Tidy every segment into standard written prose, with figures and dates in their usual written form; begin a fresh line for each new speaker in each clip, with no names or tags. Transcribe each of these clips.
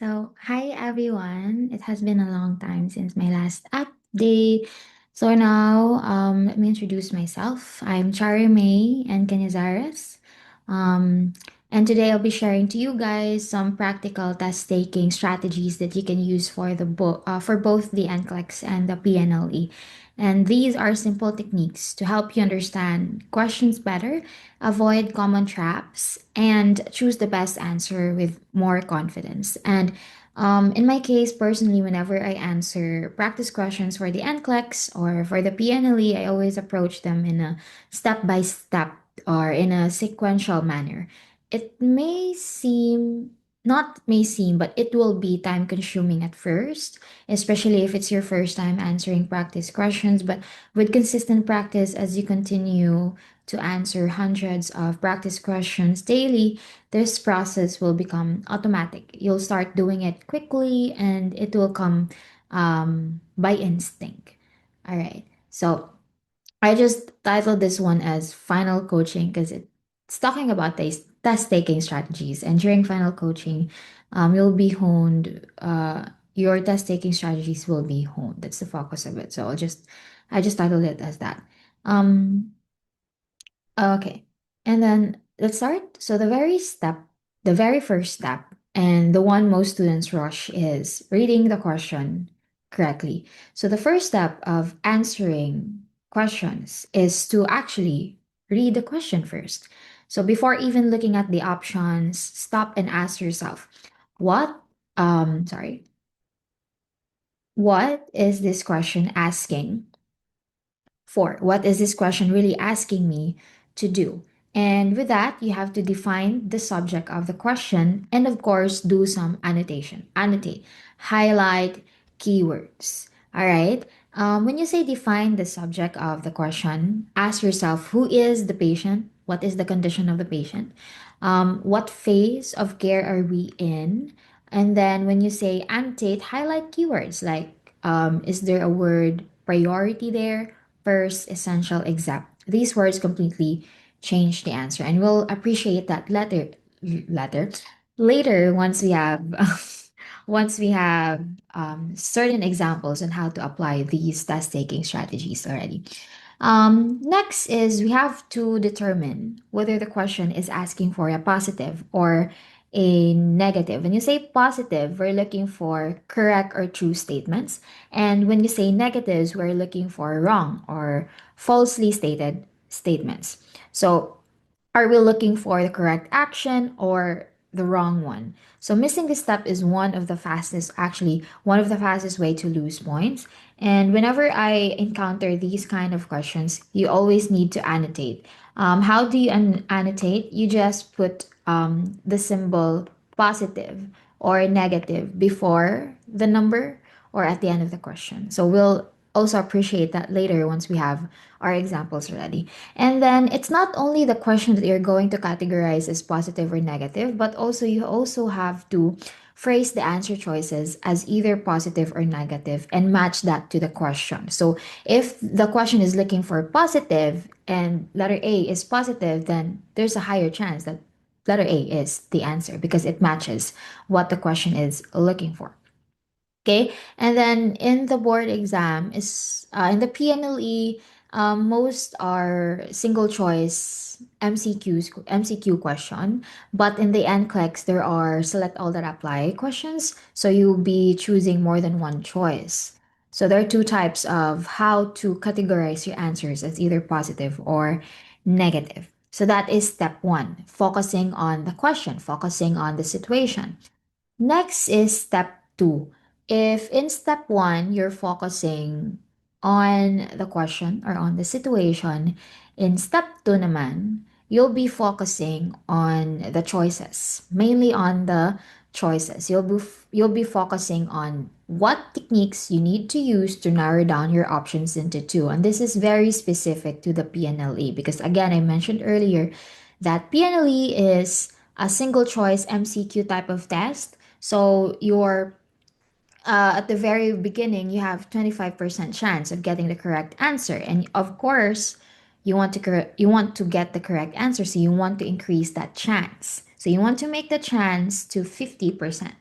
So, hi everyone. It has been a long time since my last update. So now, let me introduce myself. I'm Chariemae and Canazares. Um, and today I'll be sharing to you guys some practical test taking strategies that you can use for for both the NCLEX and the PNLE. And these are simple techniques to help you understand questions better, avoid common traps, and choose the best answer with more confidence. And in my case, personally, whenever I answer practice questions for the NCLEX or for the PNLE, I always approach them in a step by step or in a sequential manner. It may seem, not may seem, but it will be time consuming at first, especially if it's your first time answering practice questions. But with consistent practice, as you continue to answer hundreds of practice questions daily, this process will become automatic. You'll start doing it quickly and it will come by instinct. All right. So I just titled this one as Final Coaching because it's talking about test taking strategies. And during final coaching, you'll be honed, your test taking strategies will be honed. That's the focus of it. So I just titled it as that. Um, Okay. And then let's start. So the very first step, and the one most students rush is reading the question correctly. So the first step of answering questions is to actually read the question first. So before even looking at the options, stop and ask yourself, what, sorry, what is this question asking? For what is this question really asking me to do? And with that, you have to define the subject of the question and, of course, do some annotation. Annotate, highlight keywords. All right. When you say define the subject of the question, ask yourself who is the patient? What is the condition of the patient? What phase of care are we in? And then when you say annotate, highlight keywords like is there a word priority there? First, essential, exact. These words completely change the answer, and we'll appreciate that later. Later, once we have certain examples on how to apply these test taking strategies already. Next is we have to determine whether the question is asking for a positive or a negative. When you say positive, we're looking for correct or true statements. And when you say negatives, we're looking for wrong or falsely stated statements. So are we looking for the correct action or the wrong one? So missing this step is one of the fastest way to lose points. And whenever I encounter these kind of questions, you always need to annotate. How do you annotate? You just put the symbol positive or negative before the number or at the end of the question. So we'll also appreciate that later once we have our examples ready. And then it's not only the question that you're going to categorize as positive or negative, but also you also have to phrase the answer choices as either positive or negative and match that to the question. So if the question is looking for positive and letter A is positive, then there's a higher chance that letter A is the answer because it matches what the question is looking for. Okay, and then in the board exam is in the PNLE, most are single choice MCQ question, but in the NCLEX there are select all that apply questions, so you'll be choosing more than one choice. So there are two types of how to categorize your answers as either positive or negative. So that is step one, focusing on the question, focusing on the situation. Next is step two. If in step one, you're focusing on the question or on the situation, in step two naman, you'll be focusing on the choices, mainly on the choices. You'll be focusing on what techniques you need to use to narrow down your options into two. And this is very specific to the PNLE because again, I mentioned earlier that PNLE is a single choice MCQ type of test. So you're at the very beginning, you have 25% chance of getting the correct answer. And of course, you want to get the correct answer, so you want to increase that chance. So you want to make the chance to 50%.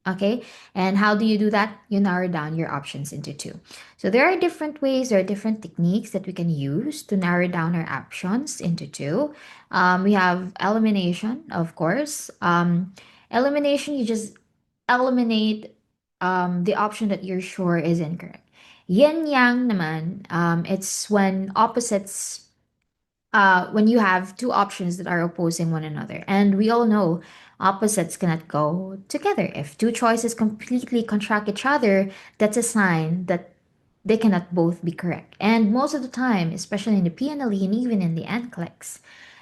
Okay. And how do you do that? You narrow down your options into two. So there are different ways, there are different techniques that we can use to narrow down our options into two. We have elimination, of course. Elimination, you just eliminate the option that you're sure is incorrect. Yin yang naman, it's when you have two options that are opposing one another. And we all know opposites cannot go together. If two choices completely contract each other, that's a sign that they cannot both be correct. And most of the time, especially in the PNLE and even in the NCLEX,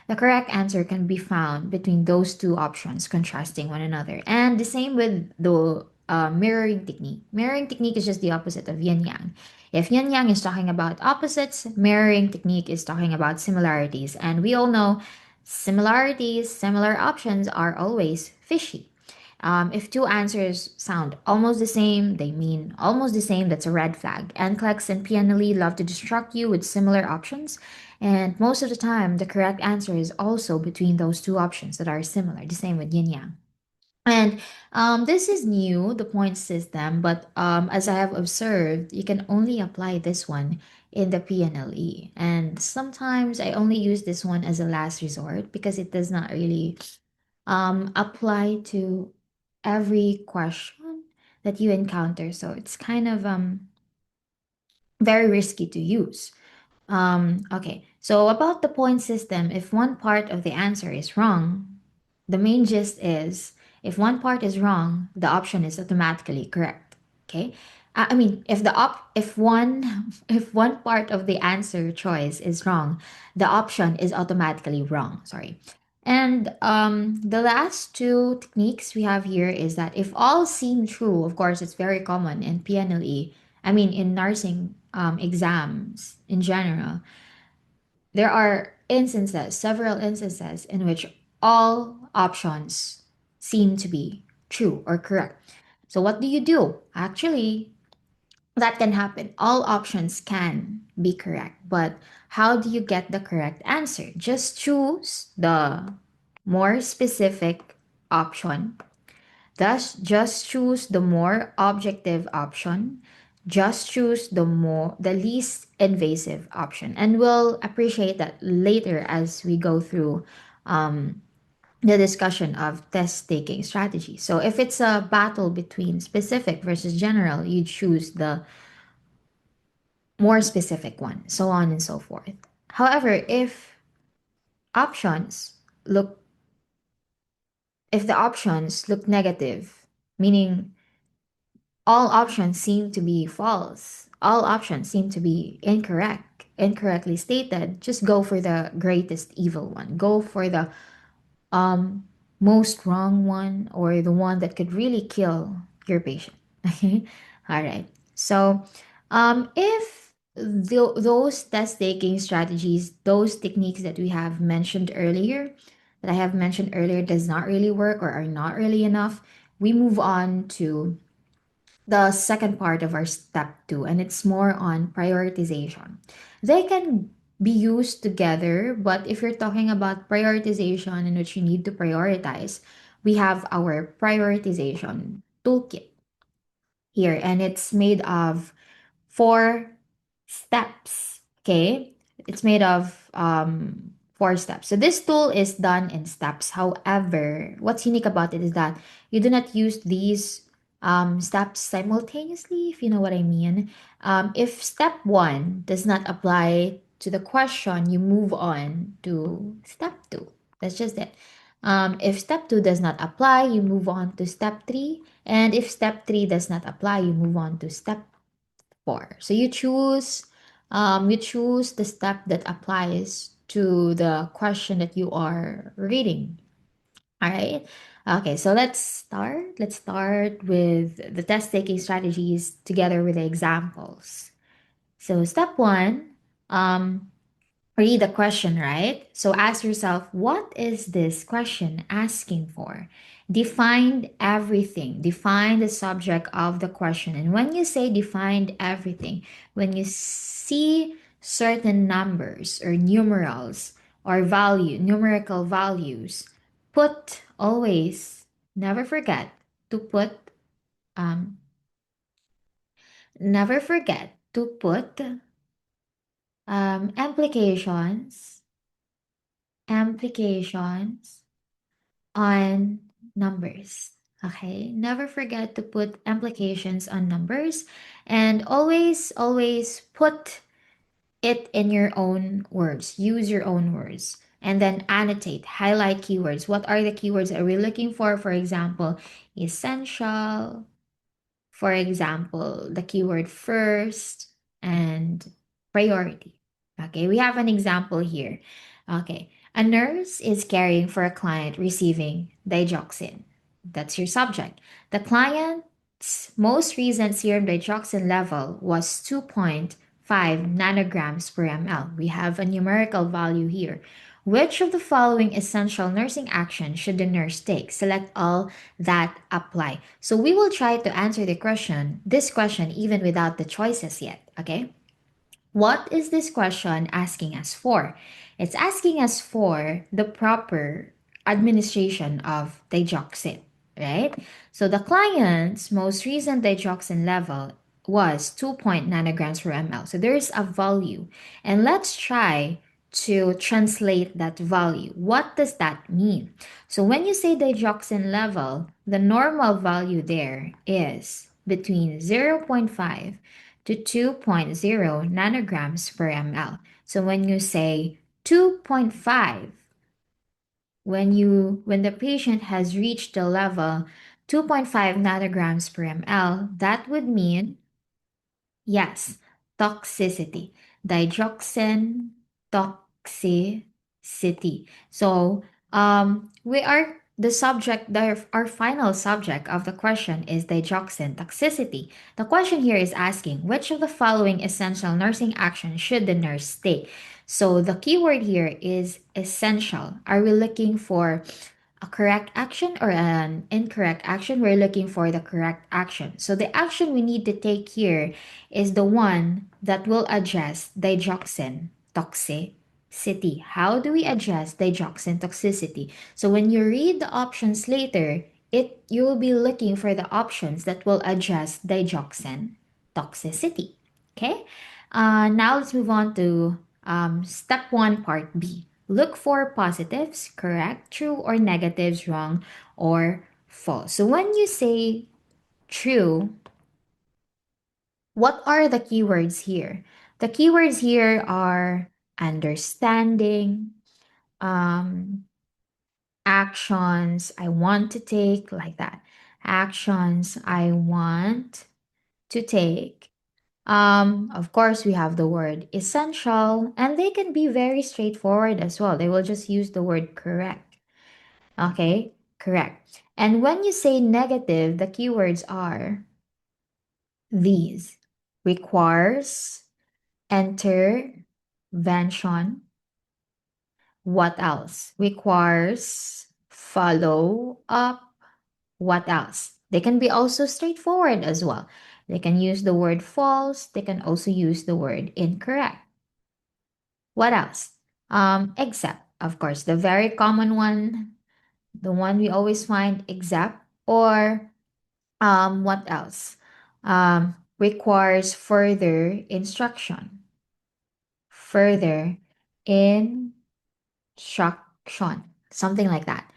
the correct answer can be found between those two options contrasting one another. And the same with the mirroring technique. Mirroring technique is just the opposite of yin yang. If yin yang is talking about opposites, mirroring technique is talking about similarities. And we all know similarities, similar options are always fishy. If two answers sound almost the same, they mean almost the same, that's a red flag. NCLEX and PNLE love to distract you with similar options, and most of the time, the correct answer is also between those two options that are similar, the same with yin yang. And this is new, the point system, but as I have observed, you can only apply this one in the PNLE. And sometimes I only use this one as a last resort because it does not really apply to every question that you encounter. So it's kind of very risky to use. Okay, so about the point system, if one part of the answer is wrong, the main gist is if one part is wrong, the option is automatically correct. Okay? I mean, if one if one part of the answer choice is wrong, the option is automatically wrong. Sorry. And the last two techniques we have here is that if all seem true, of course, it's very common in PNLE, I mean, in nursing exams in general, there are instances, several instances, in which all options seem to be true or correct. So, what do you do? Actually, that can happen. All options can be correct, but how do you get the correct answer? Just choose the more specific option. Thus, just choose the more objective option. Just choose the least invasive option. And we'll appreciate that later as we go through the discussion of test taking strategy. So if it's a battle between specific versus general, you choose the more specific one, so on and so forth. However, options look if the options look negative, meaning all options seem to be false, all options seem to be incorrect, incorrectly stated, just go for the greatest evil one. Go for the um most wrong one or the one that could really kill your patient. Okay. All right. So if those test taking strategies, those techniques that we have mentioned earlier, that I have mentioned earlier, does not really work or are not really enough, we move on to the second part of our step two, and it's more on prioritization. They can be used together, but if you're talking about prioritization in which you need to prioritize, we have our prioritization toolkit here, and it's made of 4 steps. Okay, it's made of 4 steps. So this tool is done in steps. However, what's unique about it is that you do not use these steps simultaneously, if you know what I mean. If step one does not apply to the question, you move on to step two. That's just it. If step two does not apply, you move on to step three. And if step three does not apply, you move on to step four. So you choose the step that applies to the question that you are reading. All right. Okay, so let's start. Let's start with the test taking strategies together with the examples. So step one, um, read the question, right? So ask yourself, what is this question asking for? Define everything. Define the subject of the question. And when you say define everything, when you see certain numbers or numerals or numerical values, put always, never forget to put Um, Never forget to put implications, implications on numbers. Okay, never forget to put implications on numbers, and always put it in your own words. Use your own words. And then annotate, highlight keywords. What are the keywords that we're looking for? For example, essential, for example, the keyword first and priority. Okay, we have an example here. Okay, a nurse is caring for a client receiving digoxin. That's your subject. The client's most recent serum digoxin level was 2.5 nanograms per ml. We have a numerical value here. Which of the following essential nursing actions should the nurse take? Select all that apply. So we will try to answer this question even without the choices yet, okay? What is this question asking us for? It's asking us for the proper administration of digoxin, right? So the client's most recent digoxin level was 2 nanograms per ml. So there's a value. And let's try to translate that value. What does that mean? So when you say digoxin level, the normal value there is between zero point 0.5 to 2.0 nanograms per ml. So when you say 2.5, when the patient has reached the level 2.5 nanograms per ml, that would mean yes, toxicity. Digoxin toxicity. So, we are the subject, our final subject of the question is digoxin toxicity. The question here is asking which of the following essential nursing actions should the nurse take? So, the keyword here is essential. Are we looking for a correct action or an incorrect action? We're looking for the correct action. So the action we need to take here is the one that will address digoxin toxicity. How do we address digoxin toxicity? So when you read the options later, you will be looking for the options that will address digoxin toxicity. Okay? Now let's move on to step one, part B. Look for positives, correct, true, or negatives, wrong, or false. So when you say true, what are the keywords here? The keywords here are understanding, um, actions I want to take, like that. Actions I want to take. Of course, we have the word essential, and they can be very straightforward as well. They will just use the word correct. Okay, correct. And when you say negative, the keywords are these: requires, intervention. What else? Requires, follow up. What else? They can be also straightforward as well. They can use the word false. They can also use the word incorrect. What else? Except, of course, the very common one, the one we always find, except, or what else? Requires further instruction. Further instruction. Something like that.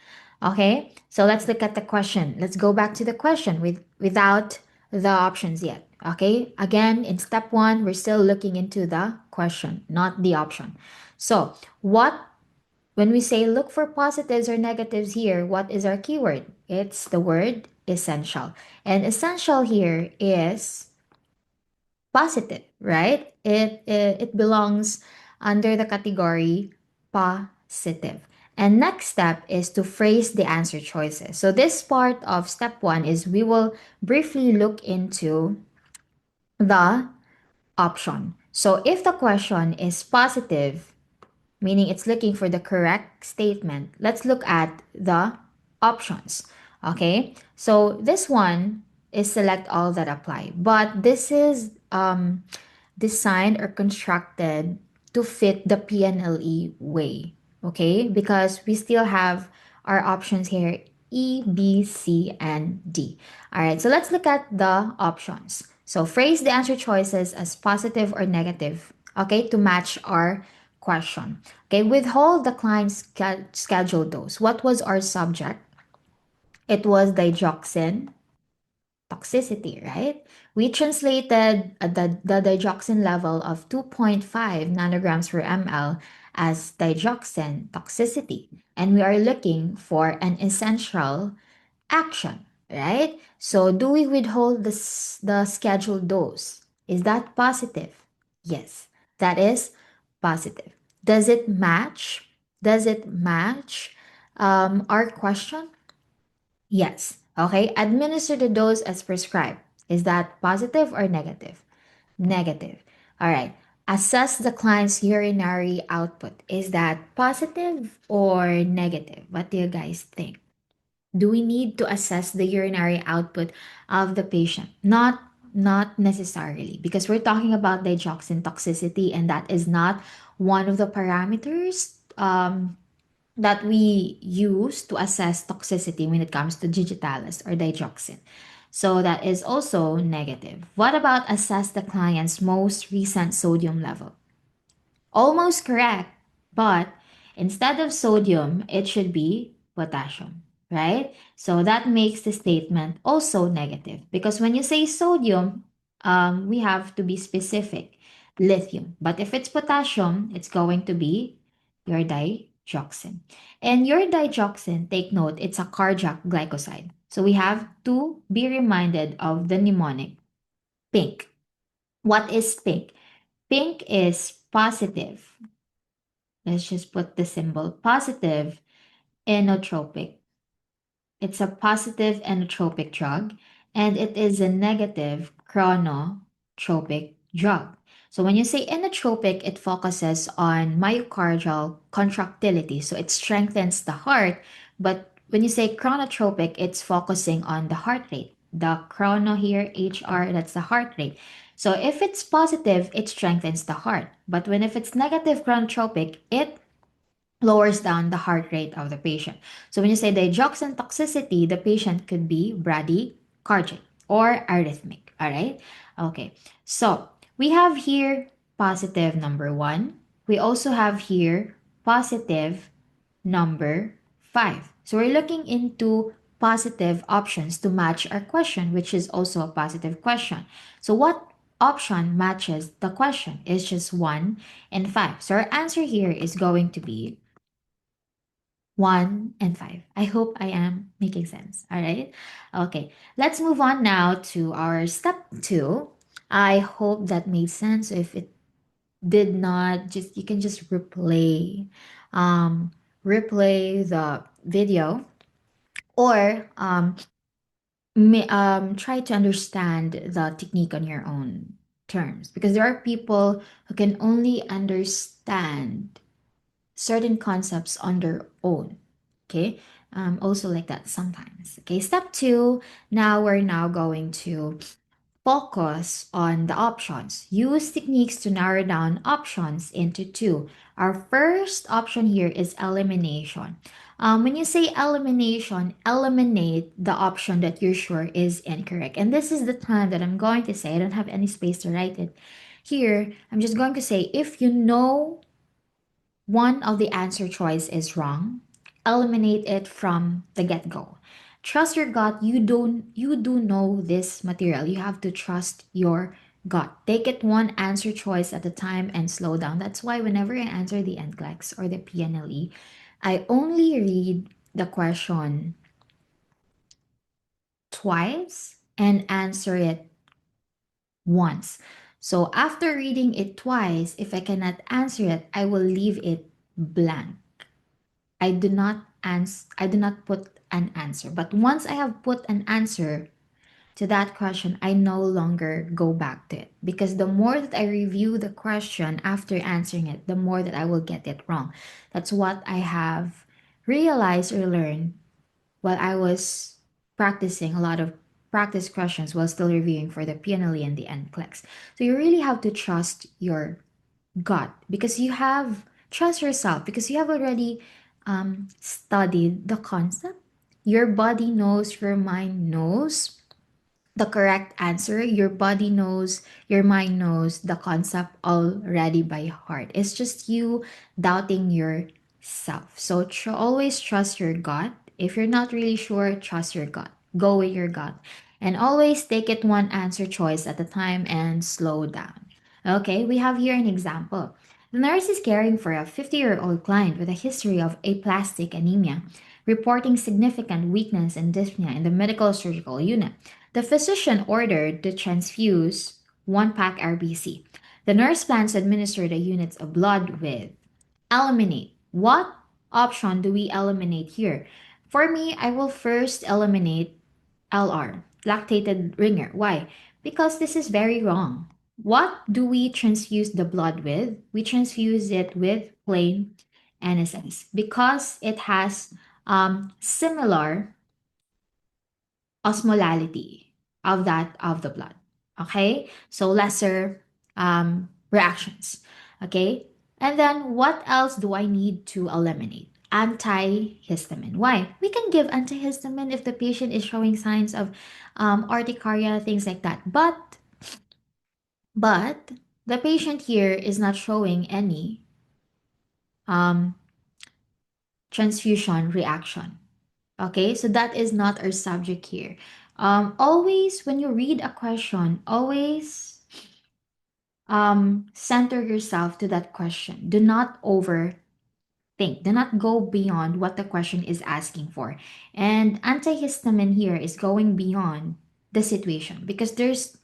Okay, so let's look at the question. Let's go back to the question without the options yet. Okay, again, in step one, we're still looking into the question, not the option. So, when we say look for positives or negatives here, what is our keyword? It's the word essential. And essential here is positive, right? It belongs under the category positive. And next step is to phrase the answer choices. So this part of step one is we will briefly look into the option. So if the question is positive, meaning it's looking for the correct statement, let's look at the options. Okay, so this one is select all that apply, but this is designed or constructed to fit the PNLE way. Okay, because we still have our options here E, B, C, and D. All right, so let's look at the options. So phrase the answer choices as positive or negative, okay, to match our question. Okay, withhold, decline, schedule dose. What was our subject? It was digoxin toxicity, right? We translated the digoxin level of 2.5 nanograms per ml as digoxin toxicity. And we are looking for an essential action, right? So do we withhold the scheduled dose? Is that positive? Yes, that is positive. Does it match? Does it match our question? Yes. Okay. Administer the dose as prescribed. Is that positive or negative? Negative. All right. Assess the client's urinary output. Is that positive or negative? What do you guys think? Do we need to assess the urinary output of the patient? Not necessarily, because we're talking about digoxin toxicity, and that is not one of the parameters that we use to assess toxicity when it comes to digitalis or digoxin. So that is also negative. What about assess the client's most recent sodium level? Almost correct, but instead of sodium, it should be potassium, right? So that makes the statement also negative, because when you say sodium, we have to be specific, lithium. But if it's potassium, it's going to be your digoxin. And your digoxin, take note, it's a cardiac glycoside. So we have to be reminded of the mnemonic pink. What is pink? Pink is positive. Let's just put the symbol positive inotropic. It's a positive inotropic drug, and it is a negative chronotropic drug. So when you say inotropic, it focuses on myocardial contractility. So it strengthens the heart. But when you say chronotropic, it's focusing on the heart rate. The chrono here, HR, that's the heart rate. So if it's positive, it strengthens the heart. But when if it's negative chronotropic, it lowers down the heart rate of the patient. So when you say digoxin toxicity, the patient could be bradycardic or arrhythmic. All right. Okay. So we have here positive number one. We also have here positive number five. So we're looking into positive options to match our question, which is also a positive question. So what option matches the question? Is just one and five. So our answer here is going to be 1 and 5. I hope I am making sense. All right. Okay. Let's move on now to our step 2. I hope that made sense. If it did not, just you can just replay the video, or try to understand the technique on your own terms, because there are people who can only understand certain concepts on their own. Okay. Also like that sometimes. Okay. Step 2. Now we're now going to focus on the options. Use techniques to narrow down options into two. Our first option here is elimination. When you say elimination, eliminate the option that you're sure is incorrect. And this is the time that I'm going to say, I don't have any space to write it here. I'm just going to say, if you know one of the answer choice is wrong, eliminate it from the get-go. Trust your gut. You do know this material. You have to trust your gut. Take it one answer choice at a time and slow down. That's why whenever I answer the NCLEX or the PNLE, I only read the question twice and answer it once. So after reading it twice, if I cannot answer it, I will leave it blank. I do not put an answer. But once I have put an answer to that question, I no longer go back to it, because the more that I review the question after answering it, the more that I will get it wrong. That's what I have realized or learned while I was practicing a lot of practice questions while still reviewing for the PNLE and the NCLEX. So you really have to trust your gut, because you have trust yourself, because you have already studied the concept. Your body knows, your mind knows the correct answer. Your body knows, your mind knows the concept already by heart. It's just you doubting yourself. So always trust your gut. If you're not really sure, trust your gut. Go with your gut. And always take it one answer choice at a time and slow down. Okay, we have here an example. The nurse is caring for a 50-year-old client with a history of aplastic anemia, reporting significant weakness and dyspnea in the medical surgical unit. The physician ordered to transfuse 1 pack RBC. The nurse plans to administer the units of blood with. Eliminate. What option do we eliminate here? For me, I will first eliminate LR, lactated ringer. Why? Because this is very wrong. What do we transfuse the blood with? We transfuse it with plain NSS because it has similar osmolality of that of the blood. Okay, so lesser reactions. Okay, and then what else do I need to eliminate? Antihistamine. Why? We can give antihistamine if the patient is showing signs of urticaria, things like that. But the patient here is not showing any um, transfusion reaction. Okay, so that is not our subject here. Always, when you read a question, always center yourself to that question. Do not overthink. Do not go beyond what the question is asking for. And antihistamine here is going beyond the situation because there's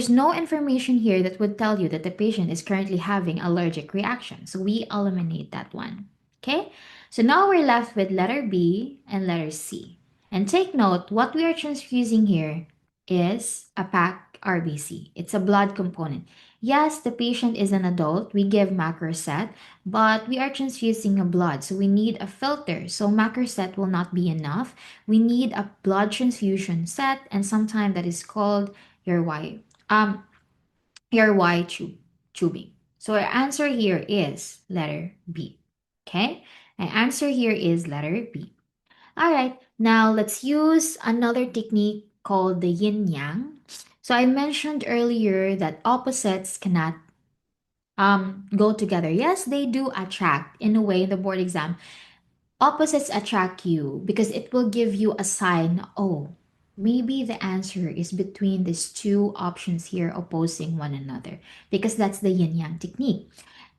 no information here that would tell you that the patient is currently having allergic reaction. So we eliminate that one. Okay? So now we're left with letter B and letter C. And take note, what we are transfusing here is a packed RBC. It's a blood component. Yes, the patient is an adult. We give macrocet, but we are transfusing a blood. So we need a filter. So macrocet will not be enough. We need a blood transfusion set and sometime that is called your Y um your Y tubing. So our answer here is letter B. Okay? Our answer here is letter B. All right, now let's use another technique called the yin yang. So I mentioned earlier that opposites cannot go together. Yes, they do attract in a way in the board exam. Opposites attract you because it will give you a sign, oh, maybe the answer is between these two options here opposing one another because that's the yin yang technique.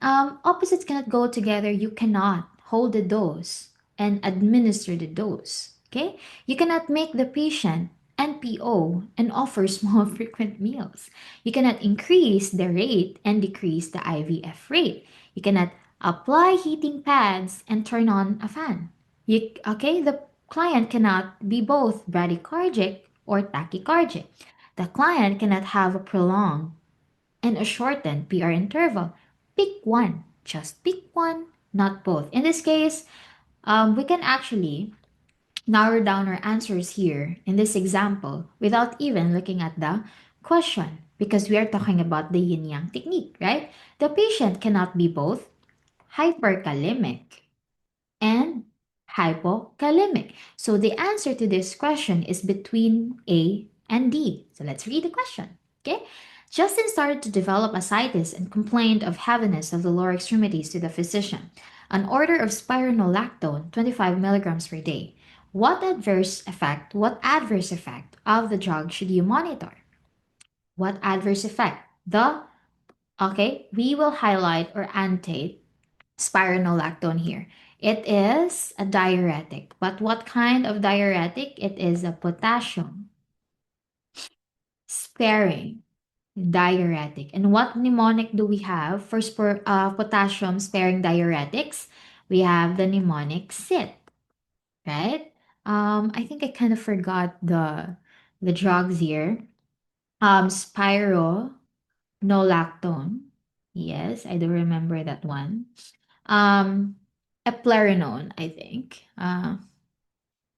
Opposites cannot go together. You cannot hold the dose and administer the dose. Okay? You cannot make the patient NPO and offer small frequent meals. You cannot increase the rate and decrease the IVF rate. You cannot apply heating pads and turn on a fan. Okay? The client cannot be both bradycardic or tachycardic. The client cannot have a prolonged and a shortened PR interval. Pick one. Just pick one, not both. In this case, we can actually narrow down our answers here in this example without even looking at the question because we are talking about the yin yang technique, right? The patient cannot be both hyperkalemic and hypokalemic. So the answer to this question is between A and D. So let's read the question. Okay. Justin started to develop ascites and complained of heaviness of the lower extremities to the physician. An order of spironolactone, 25 milligrams per day. What adverse effect of the drug should you monitor? What adverse effect? We will highlight or annotate spironolactone here. It is a diuretic. But what kind of diuretic? It is a potassium sparing diuretic. And what mnemonic do we have for potassium sparing diuretics? We have the mnemonic SIT, right? I think I kind of forgot the drugs here. Spironolactone. Yes, I do remember that one. Um, eplerenone, I think.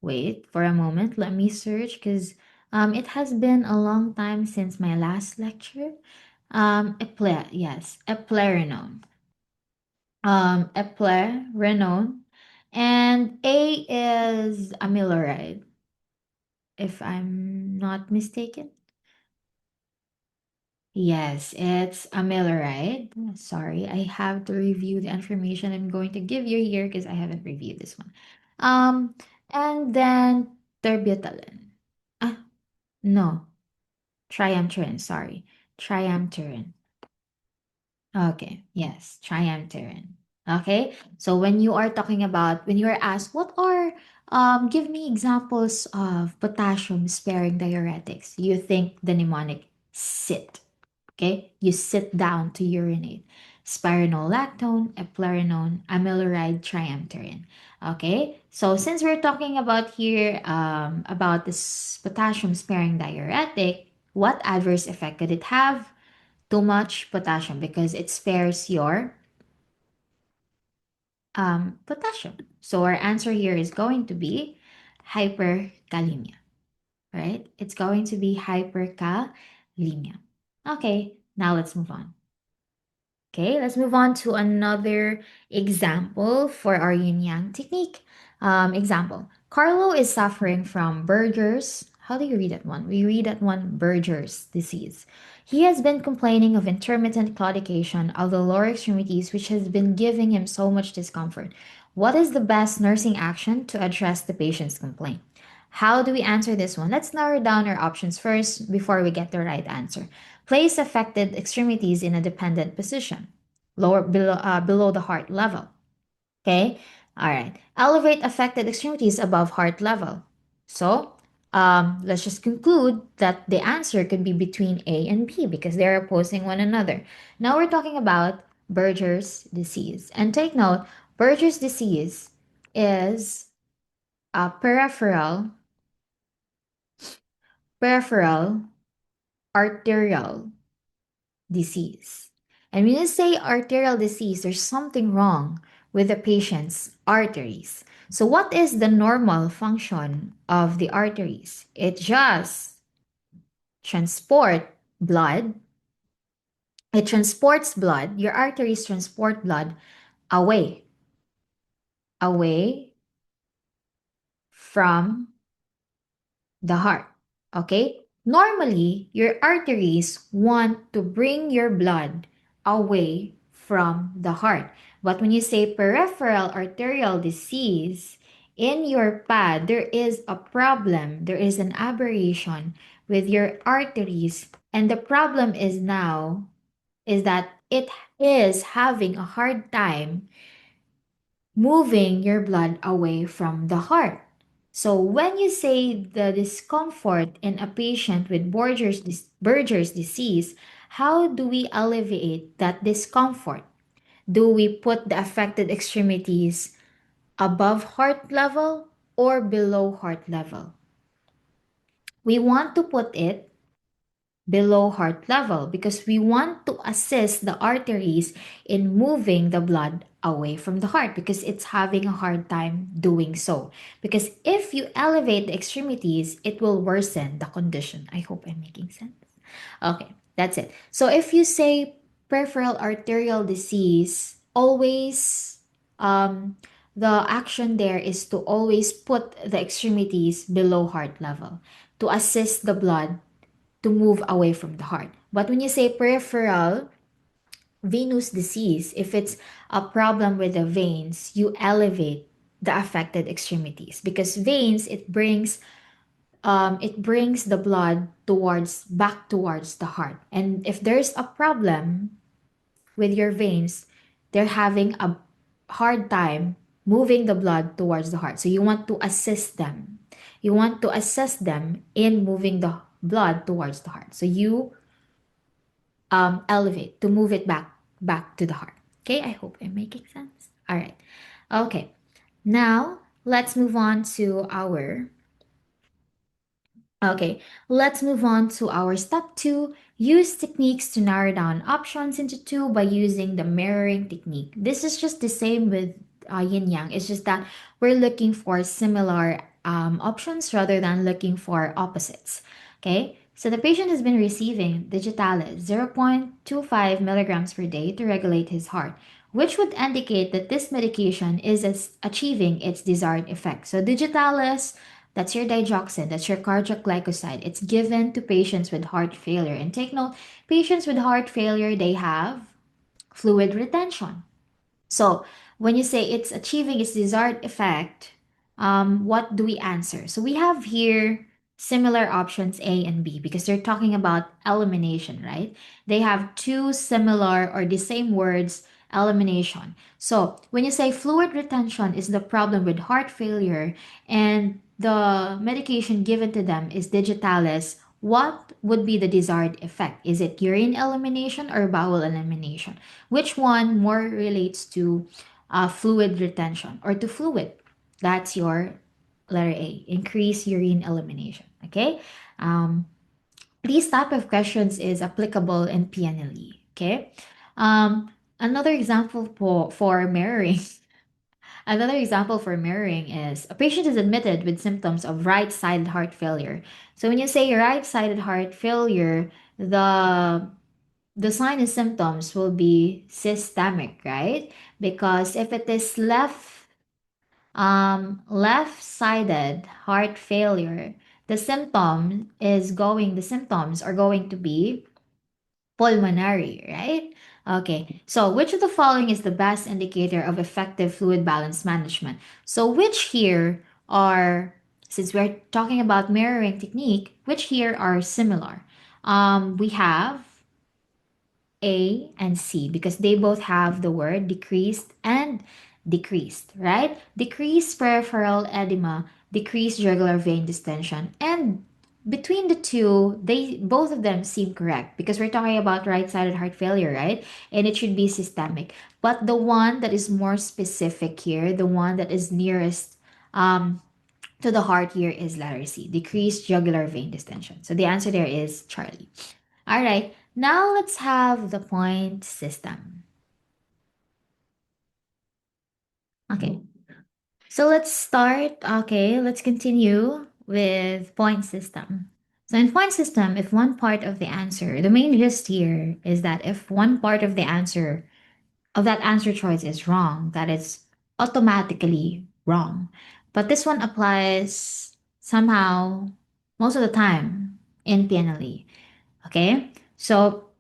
Wait for a moment. Let me search because it has been a long time since my last lecture. Yes, eplerenone. Eplerenone. And A is amiloride, if I'm not mistaken. Yes, it's amiloride. Sorry, I have to review the information I'm going to give you here because I haven't reviewed this one. Um, and then terbutaline. Ah, no, triamterene, sorry. Triamterene. Okay, yes, triamterene. Okay, so when you are talking about, when you are asked, what are, give me examples of potassium sparing diuretics, you think the mnemonic sit. Okay, you sit down to urinate. Spironolactone, eplerenone, amiloride, triamterene. Okay, so since we're talking about here about this potassium sparing diuretic, what adverse effect could it have? Too much potassium because it spares your potassium. So our answer here is going to be hyperkalemia, right? It's going to be hyperkalemia. Okay, now let's move on. Okay, let's move on to another example for our yin yang technique. Example, Carlo is suffering from Berger's. How do you read that one? We read that one Berger's disease. He has been complaining of intermittent claudication of the lower extremities, which has been giving him so much discomfort. What is the best nursing action to address the patient's complaint? How do we answer this one? Let's narrow down our options first before we get the right answer. Place affected extremities in a dependent position, below the heart level. Okay? All right. Elevate affected extremities above heart level. So, let's just conclude that the answer could be between A and B because they're opposing one another. Now we're talking about Berger's disease. And take note, Berger's disease is a peripheral arterial disease. And when you say arterial disease, there's something wrong with the patient's arteries. So, what is the normal function of the arteries? It just transport blood. It transports blood. Your arteries transport blood away, away from the heart. Okay? Normally, your arteries want to bring your blood away from the heart. But when you say peripheral arterial disease, in your pad, there is a problem. There is an aberration with your arteries. And the problem is now is that it is having a hard time moving your blood away from the heart. So when you say the discomfort in a patient with Berger's disease, how do we alleviate that discomfort? Do we put the affected extremities above heart level or below heart level? We want to put it below heart level because we want to assist the arteries in moving the blood away from the heart because it's having a hard time doing so. Because if you elevate the extremities, it will worsen the condition. I hope I'm making sense. Okay, that's it. So if you say peripheral arterial disease, always the action there is to always put the extremities below heart level to assist the blood to move away from the heart. But when you say peripheral venous disease, if it's a problem with the veins, you elevate the affected extremities because veins it brings the blood towards back towards the heart. And if there's a problem with your veins, they're having a hard time moving the blood towards the heart. So you want to assist them. You want to assist them in moving the blood towards the heart. So you elevate to move it back to the heart. Okay, I hope I'm making sense. All right. Okay. Now let's move on to our Okay, let's move on to our step two. Use techniques to narrow down options into two by using the mirroring technique. This is just the same with yin yang. It's just that we're looking for similar options rather than looking for opposites. Okay, so the patient has been receiving digitalis 0.25 milligrams per day to regulate his heart. which would indicate that this medication is achieving its desired effect. So digitalis, that's your digoxin, that's your cardiac glycoside. It's given to patients with heart failure. And take note, patients with heart failure, they have fluid retention. So when you say it's achieving its desired effect, what do we answer? So we have here similar options A and B because they're talking about elimination, right? They have two similar or the same words, elimination. So when you say fluid retention is the problem with heart failure and the medication given to them is digitalis, what would be the desired effect? Is it urine elimination or bowel elimination? Which one more relates to fluid retention or to fluid? That's your letter A, increase urine elimination. Okay. Um, these type of questions is applicable in PNLE. Okay. Another example for mirroring. Another example for mirroring is a patient is admitted with symptoms of right-sided heart failure. So when you say right-sided heart failure, the sign and symptoms will be systemic, right? Because if it is left-sided heart failure, the symptoms are going to be pulmonary, right? Okay, so which of the following is the best indicator of effective fluid balance management? So which here are, since we're talking about mirroring technique, which here are similar? We have A and C because they both have the word decreased and decreased, right? Decreased peripheral edema, decreased jugular vein distension, and between the two, they both of them seem correct because we're talking about right-sided heart failure, right? And it should be systemic. But the one that is more specific here, the one that is nearest to the heart here is letter C, decreased jugular vein distension. So the answer there is Charlie. All right, now let's have the point system. Okay, so let's start. Okay, let's continue with point system. So in point system, if one part of the answer, the main gist here is that if one part of the answer of that answer choice is wrong, that is automatically wrong. But this one applies somehow most of the time in PNLE. Okay, so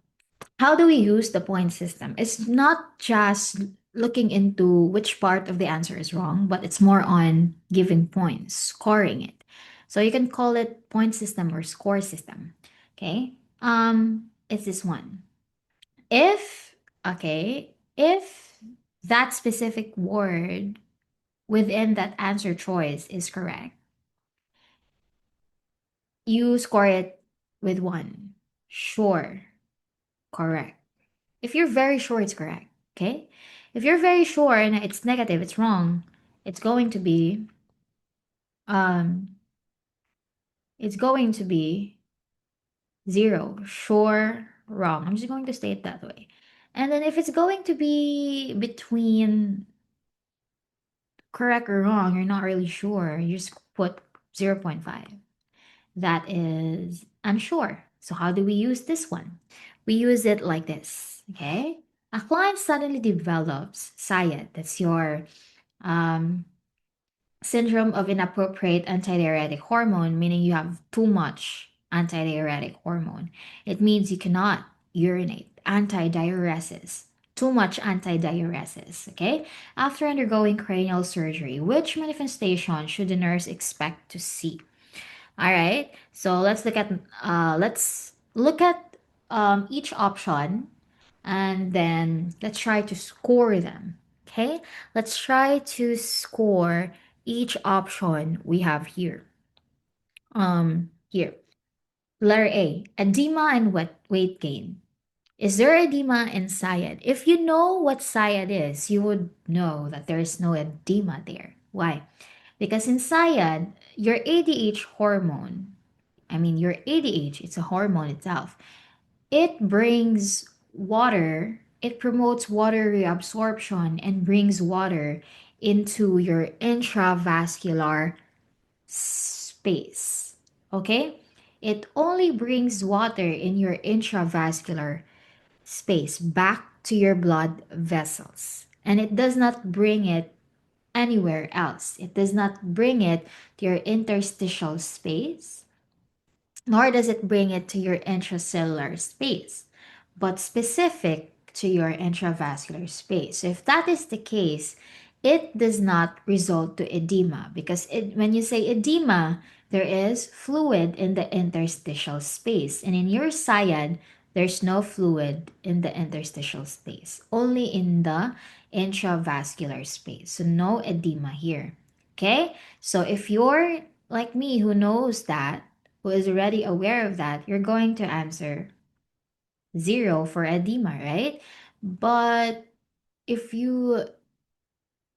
how do we use the point system? It's not just looking into which part of the answer is wrong, but it's more on giving points, scoring it. So you can call it point system or score system. Okay. It's this one. If if that specific word within that answer choice is correct, you score it with one. Sure, correct. If you're very sure it's correct, okay? If you're very sure and it's negative, it's wrong, it's going to be um it's going to be zero, sure, wrong. I'm just going to state it that way. And then if it's going to be between correct or wrong, you're not really sure, you just put 0.5. That is unsure. So how do we use this one? We use it like this, okay? A client suddenly develops SIAD, that's your um, syndrome of inappropriate antidiuretic hormone, meaning you have too much antidiuretic hormone. It means you cannot urinate, antidiuresis. Too much antidiuresis, okay? After undergoing cranial surgery, which manifestation should the nurse expect to see? All right. So let's look at each option and then let's try to score them. Okay? Let's try to score each option we have here. Here. Letter A, edema and weight gain. Is there edema in SIAD? If you know what SIAD is, you would know that there is no edema there. Why? Because in SIAD, your ADH hormone, your ADH, it's a hormone itself. It brings water, it promotes water reabsorption and brings water into your intravascular space. Okay? It only brings water in your intravascular space back to your blood vessels. And it does not bring it anywhere else. It does not bring it to your interstitial space, nor does it bring it to your intracellular space, but specific to your intravascular space. So if that is the case, it does not result to edema because when you say edema, there is fluid in the interstitial space. And in your SIAD, there's no fluid in the interstitial space, only in the intravascular space. So no edema here. Okay? So if you're like me who knows that, who is already aware of that, you're going to answer 0 for edema, right? But if you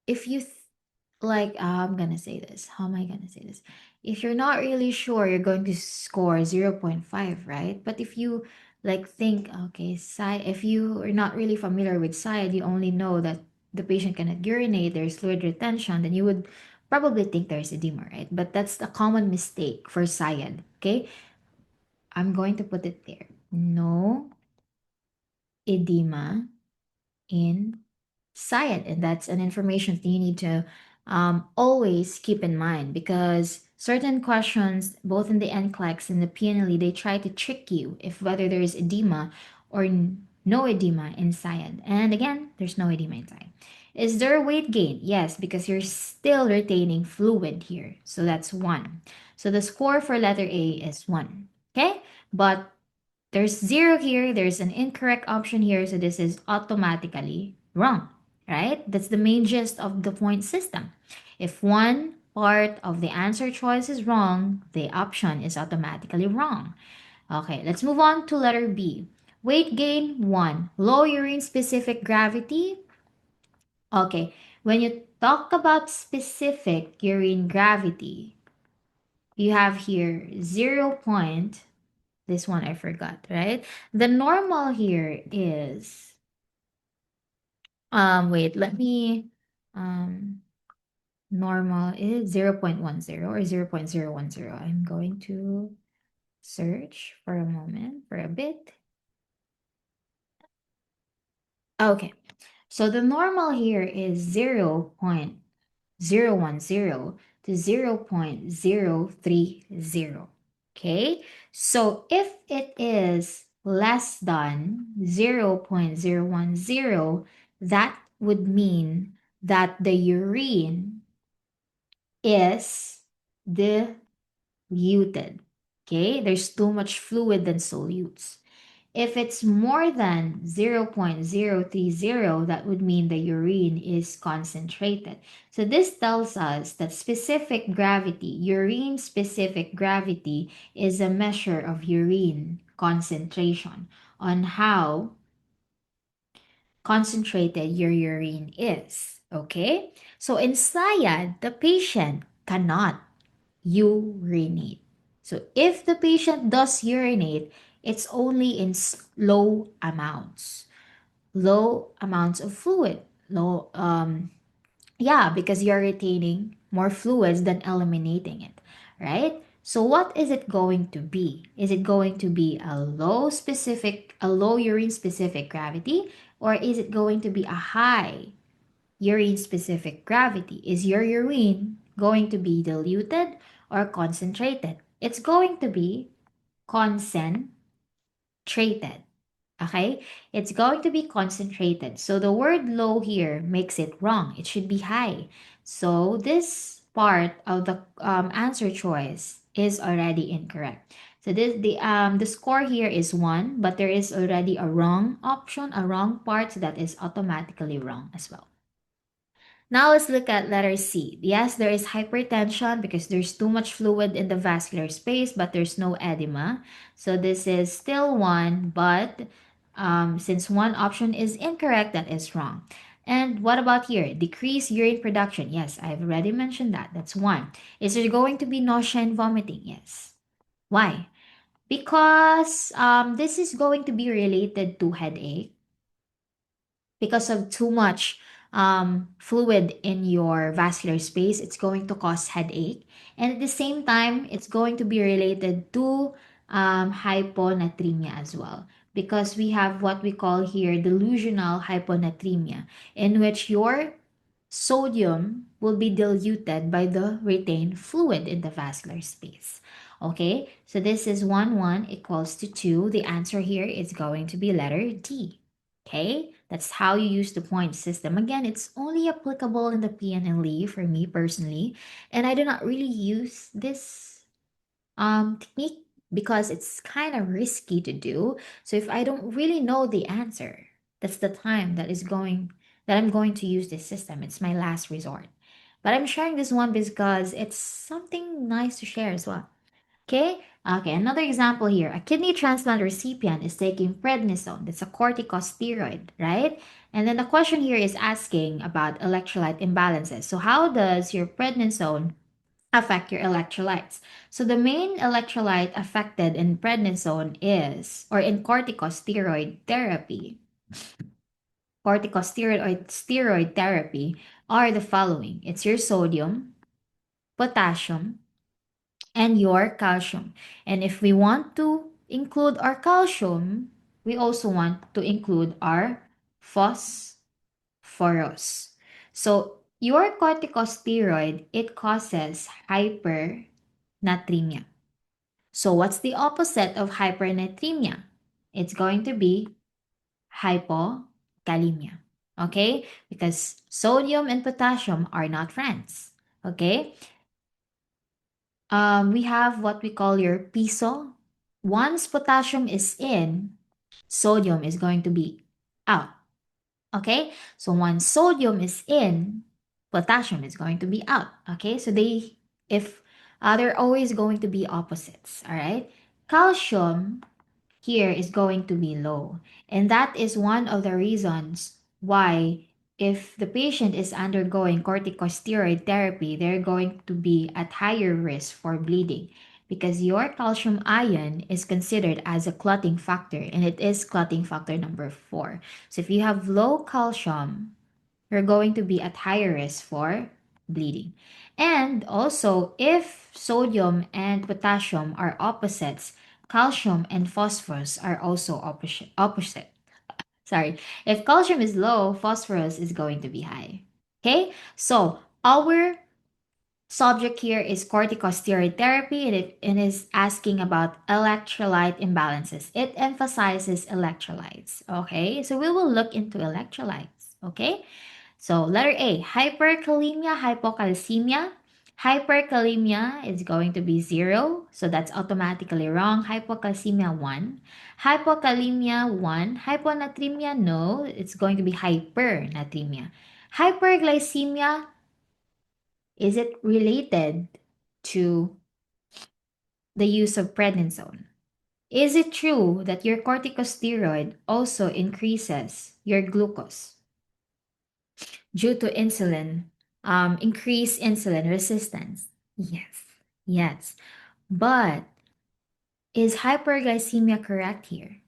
if you th- like I'm gonna say this. How am I gonna say this? If you're not really sure, you're going to score 0.5, right? But if you like think, okay, side if you are not really familiar with side, you only know that the patient cannot urinate, there's fluid retention, then you would probably think there's edema, right? But that's a common mistake for SIAD, okay? I'm going to put it there. No edema in SIAD. And that's an information that you need to always keep in mind because certain questions, both in the NCLEX and the PNLE, they try to trick you if whether there is edema or no edema in SIAD. And again, there's no edema in SIAD. Is there a weight gain? Yes, because you're still retaining fluid here. So that's 1. So the score for letter A is 1. Okay? But there's 0 here, there's an incorrect option here, so this is automatically wrong, right? That's the main gist of the point system. If one part of the answer choice is wrong, the option is automatically wrong. Okay, let's move on to letter B. Weight gain 1. Low urine specific gravity. Okay, when you talk about specific urine gravity, you have here 0 point. This one I forgot, right? The normal here is wait, let me um normal is 0.10 or 0.010. I'm going to search for a moment, for a bit. Okay. So the normal here is 0.010 to 0.030. Okay, so if it is less than 0.010, that would mean that the urine is diluted. Okay, there's too much fluid than solutes. If it's more than 0.030, that would mean the urine is concentrated. So this tells us that specific gravity, urine specific gravity, is a measure of urine concentration on how concentrated your urine is. Okay? So in SIAD, the patient cannot urinate. So if the patient does urinate, it's only in low amounts of fluid. Yeah, because you're retaining more fluids than eliminating it, right? So what is it going to be? Is it going to be a low urine specific gravity, or is it going to be a high urine specific gravity? Is your urine going to be diluted or concentrated? It's going to be concentrated. Okay? It's going to be concentrated. So the word low here makes it wrong. It should be high. So this part of the answer choice is already incorrect. So the score here is 1, but there is already a wrong option, a wrong part, so that is automatically wrong as well. Now let's look at letter C. Yes, there is hypertension because there's too much fluid in the vascular space, but there's no edema. So this is still 1, but since one option is incorrect, that is wrong. And what about here? Decrease urine production. Yes, I've already mentioned that. That's 1. Is there going to be nausea and vomiting? Yes. Why? Because this is going to be related to headache because of too much fluid in your vascular space. It's going to cause headache. And at the same time, it's going to be related to hyponatremia as well. because we have what we call here delusional hyponatremia, in which your sodium will be diluted by the retained fluid in the vascular space. Okay, so this is 1, 1 equals to 2. The answer here is going to be letter D. Okay, that's how you use the point system. Again, it's only applicable in the PNLE for me personally, and I do not really use this technique because it's kind of risky to do. So if I don't really know the answer, that's the time that I'm going to use this system. It's my last resort. But I'm sharing this one because it's something nice to share as well. Okay? Okay, another example here. A kidney transplant recipient is taking prednisone. That's a corticosteroid, right? And then the question here is asking about electrolyte imbalances. So how does your prednisone affect your electrolytes? So the main electrolyte affected in prednisone is, or in corticosteroid therapy, steroid therapy are the following. It's your sodium, potassium, and your calcium. And if we want to include our calcium, we also want to include our phosphorus. So your corticosteroid, it causes hypernatremia. So what's the opposite of hypernatremia? It's going to be hypokalemia. Okay? Because sodium and potassium are not friends. Okay? We have what we call your piso. Once potassium is in, sodium is going to be out. Okay? So once sodium is in, potassium is going to be out. Okay? So they're always going to be opposites. All right? Calcium here is going to be low. And that is one of the reasons why if the patient is undergoing corticosteroid therapy, they're going to be at higher risk for bleeding because your calcium ion is considered as a clotting factor and it is clotting factor number 4. So if you have low calcium, you're going to be at higher risk for bleeding. And also, if sodium and potassium are opposites, calcium and phosphorus are also opposite. Sorry. If calcium is low, phosphorus is going to be high. Okay? So, our subject here is corticosteroid therapy and it is asking about electrolyte imbalances. It emphasizes electrolytes. Okay? So, we will look into electrolytes. Okay? So letter A, hyperkalemia, hypocalcemia. Hyperkalemia is going to be 0, so that's automatically wrong. Hypocalcemia 1. Hypokalemia 1. Hyponatremia, no, it's going to be hypernatremia. Hyperglycemia, is it related to the use of prednisone? Is it true that your corticosteroid also increases your glucose due to increased insulin resistance? Yes, yes. But is hyperglycemia correct here?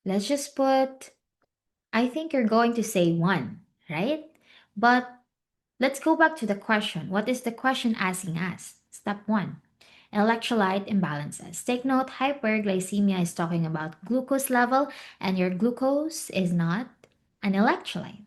Let's just put, I think you're going to say 1, right? But let's go back to the question. What is the question asking us? Step 1, electrolyte imbalances. Take note, hyperglycemia is talking about glucose level, and your glucose is not an electrolyte.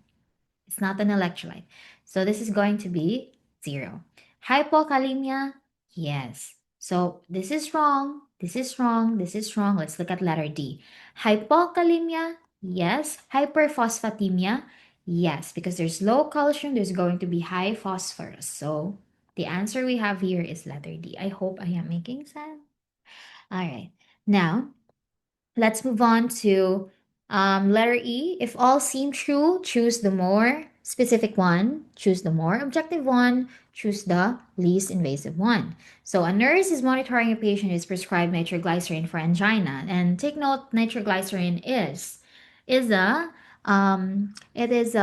It's not an electrolyte. So this is going to be 0. Hypokalemia, yes. So this is wrong. This is wrong. This is wrong. Let's look at letter D. Hypokalemia, yes. Hyperphosphatemia, yes. Because there's low calcium, there's going to be high phosphorus. So the answer we have here is letter D. I hope I am making sense. All right. Now, let's move on to letter E. If all seem true, choose the more specific one, choose the more objective one, choose the least invasive one. So a nurse is monitoring a patient who is prescribed nitroglycerin for angina. And take note, nitroglycerin is a it is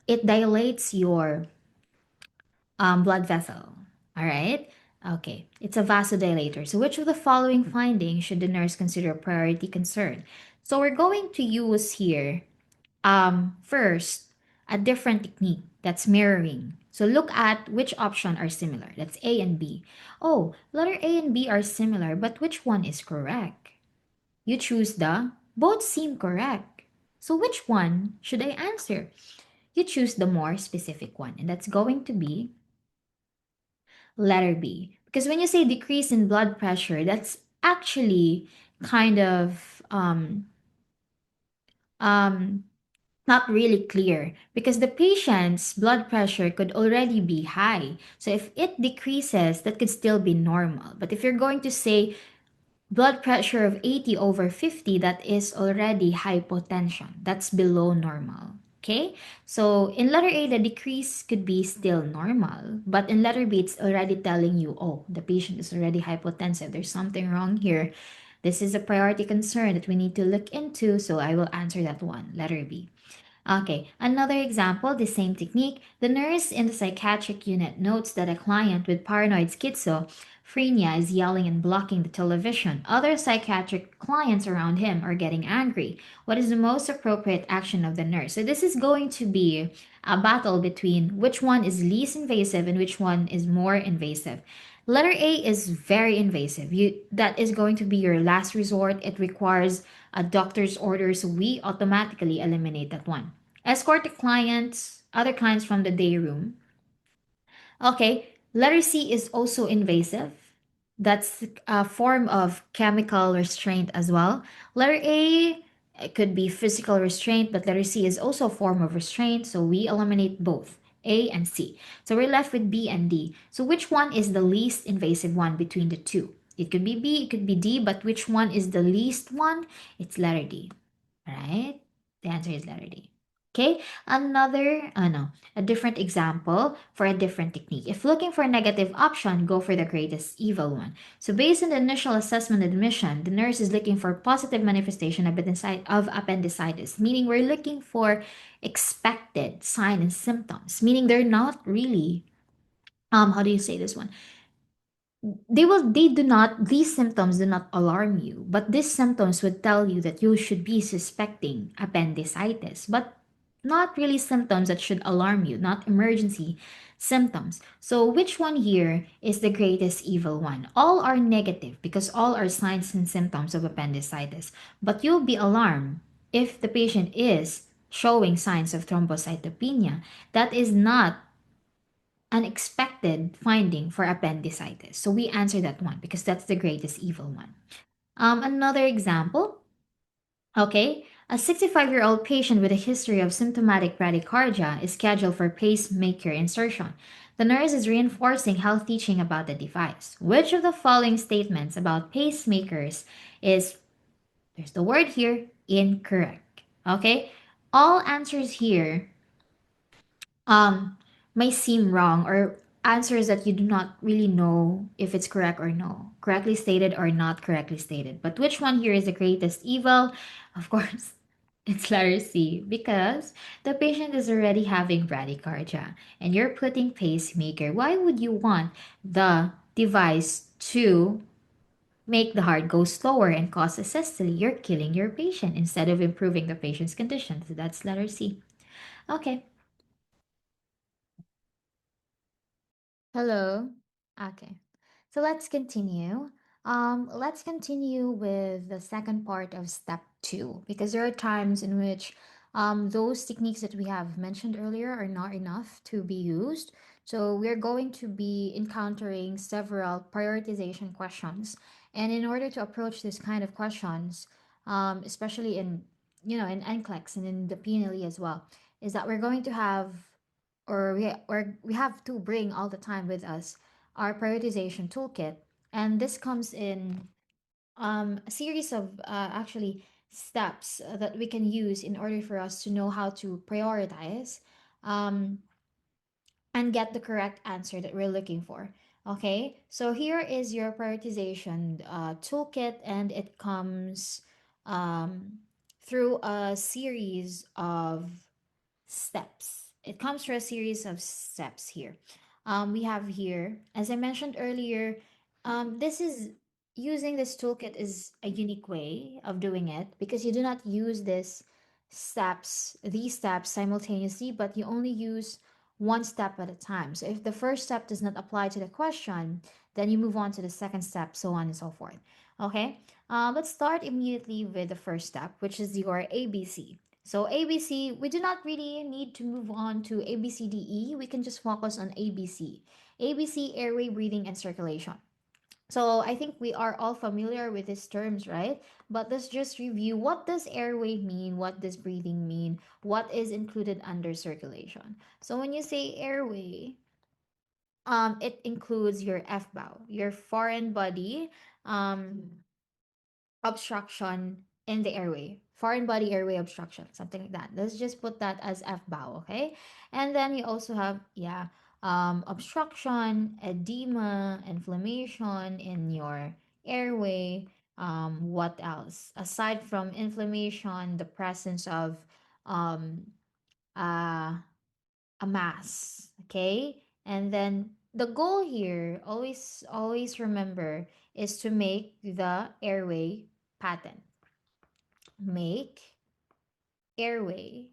it dilates your blood vessel. All right. Okay. It's a vasodilator. So, which of the following findings should the nurse consider a priority concern? So, we're going to use here first a different technique that's mirroring. So, look at which option are similar. That's A and B. Oh, letter A and B are similar, but which one is correct? You choose the both seem correct. So which one should I answer? You choose the more specific one, and that's going to be letter B. Because when you say decrease in blood pressure, that's actually kind of um, not really clear because the patient's blood pressure could already be high. So if it decreases, that could still be normal. But if you're going to say blood pressure of 80 over 50, that is already hypotension. That's below normal. Okay? So in letter A, the decrease could be still normal. But in letter B, it's already telling you, oh, the patient is already hypotensive. There's something wrong here. This is a priority concern that we need to look into. So I will answer that one, letter B. Okay, another example, the same technique. The nurse in the psychiatric unit notes that a client with paranoid schizophrenia is yelling and blocking the television. Other psychiatric clients around him are getting angry. What is the most appropriate action of the nurse? So, this is going to be a battle between which one is least invasive and which one is more invasive. Letter A is very invasive. That is going to be your last resort. It requires a doctor's order, so we automatically eliminate that one. Escort the clients, other clients from the day room. Okay, letter C is also invasive. That's a form of chemical restraint as well. Letter A, it could be physical restraint, but letter C is also a form of restraint, so we eliminate both A and C. So we're left with B and D. So which one is the least invasive one between the two? It could be B, it could be D, but which one is the least one? It's letter D, right? The answer is letter D. Okay, no, a different example for a different technique. If looking for a negative option, go for the greatest evil one. So based on the initial assessment admission, the nurse is looking for positive manifestation of appendicitis, meaning we're looking for expected sign and symptoms, meaning they're not really, how do you say this one? They do not, these symptoms do not alarm you, but these symptoms would tell you that you should be suspecting appendicitis, but not really symptoms that should alarm you, not emergency symptoms. So which one here is the greatest evil one? All are negative because all are signs and symptoms of appendicitis, but you'll be alarmed if the patient is showing signs of thrombocytopenia. That is not unexpected finding for appendicitis. So we answer that one because that's the greatest evil one. Another example, okay, a 65-year-old patient with a history of symptomatic bradycardia is scheduled for pacemaker insertion. The nurse is reinforcing health teaching about the device. Which of the following statements about pacemakers is, there's the word here, incorrect? Okay, all answers here um may seem wrong or answers that you do not really know if it's correct or no, correctly stated or not correctly stated. But which one here is the greatest evil? Of course, it's letter C because the patient is already having bradycardia and you're putting pacemaker. Why would you want the device to make the heart go slower and cause asystole? You're killing your patient instead of improving the patient's condition. So that's letter C. Okay. Hello. Okay. So let's continue. Let's continue with the second part of step two because there are times in which those techniques that we have mentioned earlier are not enough to be used. So we're going to be encountering several prioritization questions. And in order to approach this kind of questions, especially in in NCLEX and in the PNLE as well, is that we're going to have or we have to bring all the time with us our prioritization toolkit, and this comes in a series of actually steps that we can use in order for us to know how to prioritize um, and get the correct answer that we're looking for. Okay, so here is your prioritization toolkit, and it comes um, through a series of steps. It comes through a series of steps here. We have here, as I mentioned earlier, this is using this toolkit is a unique way of doing it because you do not use these steps simultaneously, but you only use one step at a time. So if the first step does not apply to the question, Then you move on to the second step, so on and so forth. Okay, let's start immediately with the first step, which is your ABC. So ABC, we do not really need to move on to ABCDE. We can just focus on ABC. ABC, airway, breathing, and circulation. So I think we are all familiar with these terms, right? But let's just review, what does airway mean? What does breathing mean? What is included under circulation? So when you say airway, it includes your FBOW, your foreign body um, obstruction in the airway, foreign body airway obstruction, something like that. Let's just put that as FBOW, okay? And then you also have, yeah, obstruction, edema, inflammation in your airway. What else? Aside from inflammation, the presence of um, uh, a mass, okay? And then the goal here, always remember, is to make the airway patent. Make airway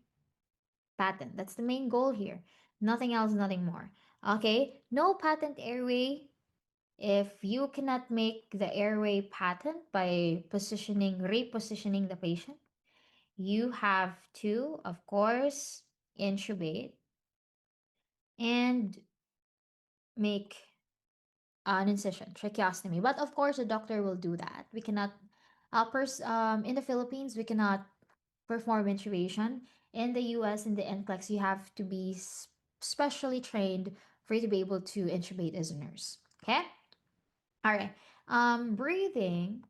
patent. That's the main goal here. Nothing else, nothing more. Okay? No patent airway if you cannot make the airway patent by repositioning the patient. You have to, of course, intubate and make an incision, tracheostomy. But of course, the doctor will do that. We cannot, in the Philippines, we cannot perform intubation. In the US, in the NCLEX, you have to be specially trained for you to be able to intubate as a nurse. Okay? All right. Breathing.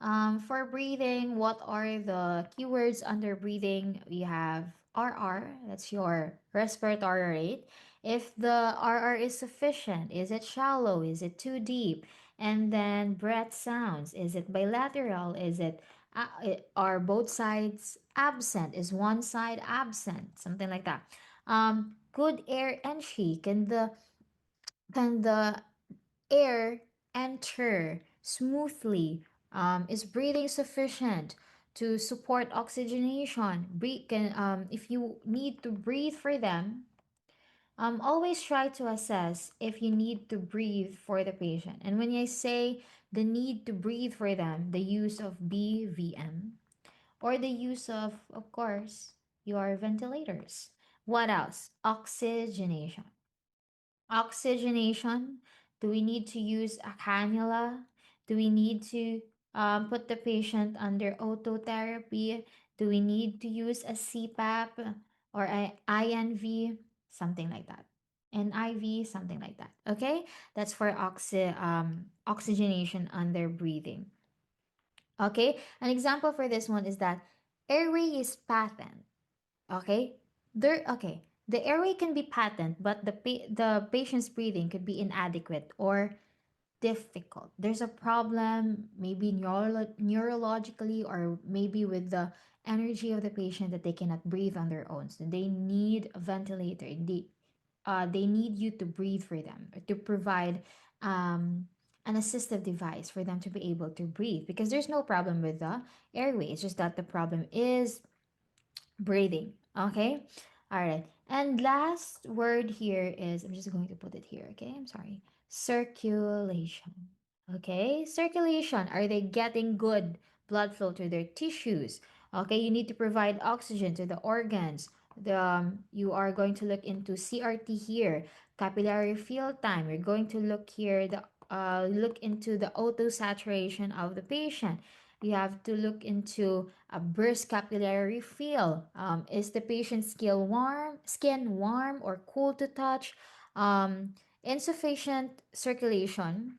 For breathing, what are the keywords under breathing? We have RR, that's your respiratory rate. If the RR is sufficient, is it shallow? Is it too deep? And then breath sounds. Is it bilateral? Are both sides absent? Is one side absent? Something like that. Good air entry. Can the air enter smoothly? Is breathing sufficient to support oxygenation? If you need to breathe for them, always try to assess if you need to breathe for the patient. And when I say the need to breathe for them, the use of BVM or the use of course, your ventilators. What else? Oxygenation. Oxygenation. Do we need to use a cannula? Do we need to put the patient under ototherapy? Do we need to use a CPAP or a INV? Something like that. An IV, something like that. Okay? That's for oxygenation under breathing. Okay? An example for this one is that airway is patent. Okay? Okay. The airway can be patent, but the patient's breathing could be inadequate or difficult. There's a problem, maybe neurologically, or maybe with the energy of the patient, that they cannot breathe on their own. So they need a ventilator. They need you to breathe for them, or to provide um, an assistive device for them to be able to breathe, because there's no problem with the airway. It's just that the problem is breathing. Okay. All right. And last word here is, I'm just going to put it here. Okay. I'm sorry. Circulation. Okay. Circulation. Are they getting good blood flow to their tissues? Okay. You need to provide oxygen to the organs. You are going to look into CRT here, capillary fill time. You're going to look into the O2 saturation of the patient. You have to look into a burst capillary feel. Is the patient's skin warm or cool to touch? Insufficient circulation,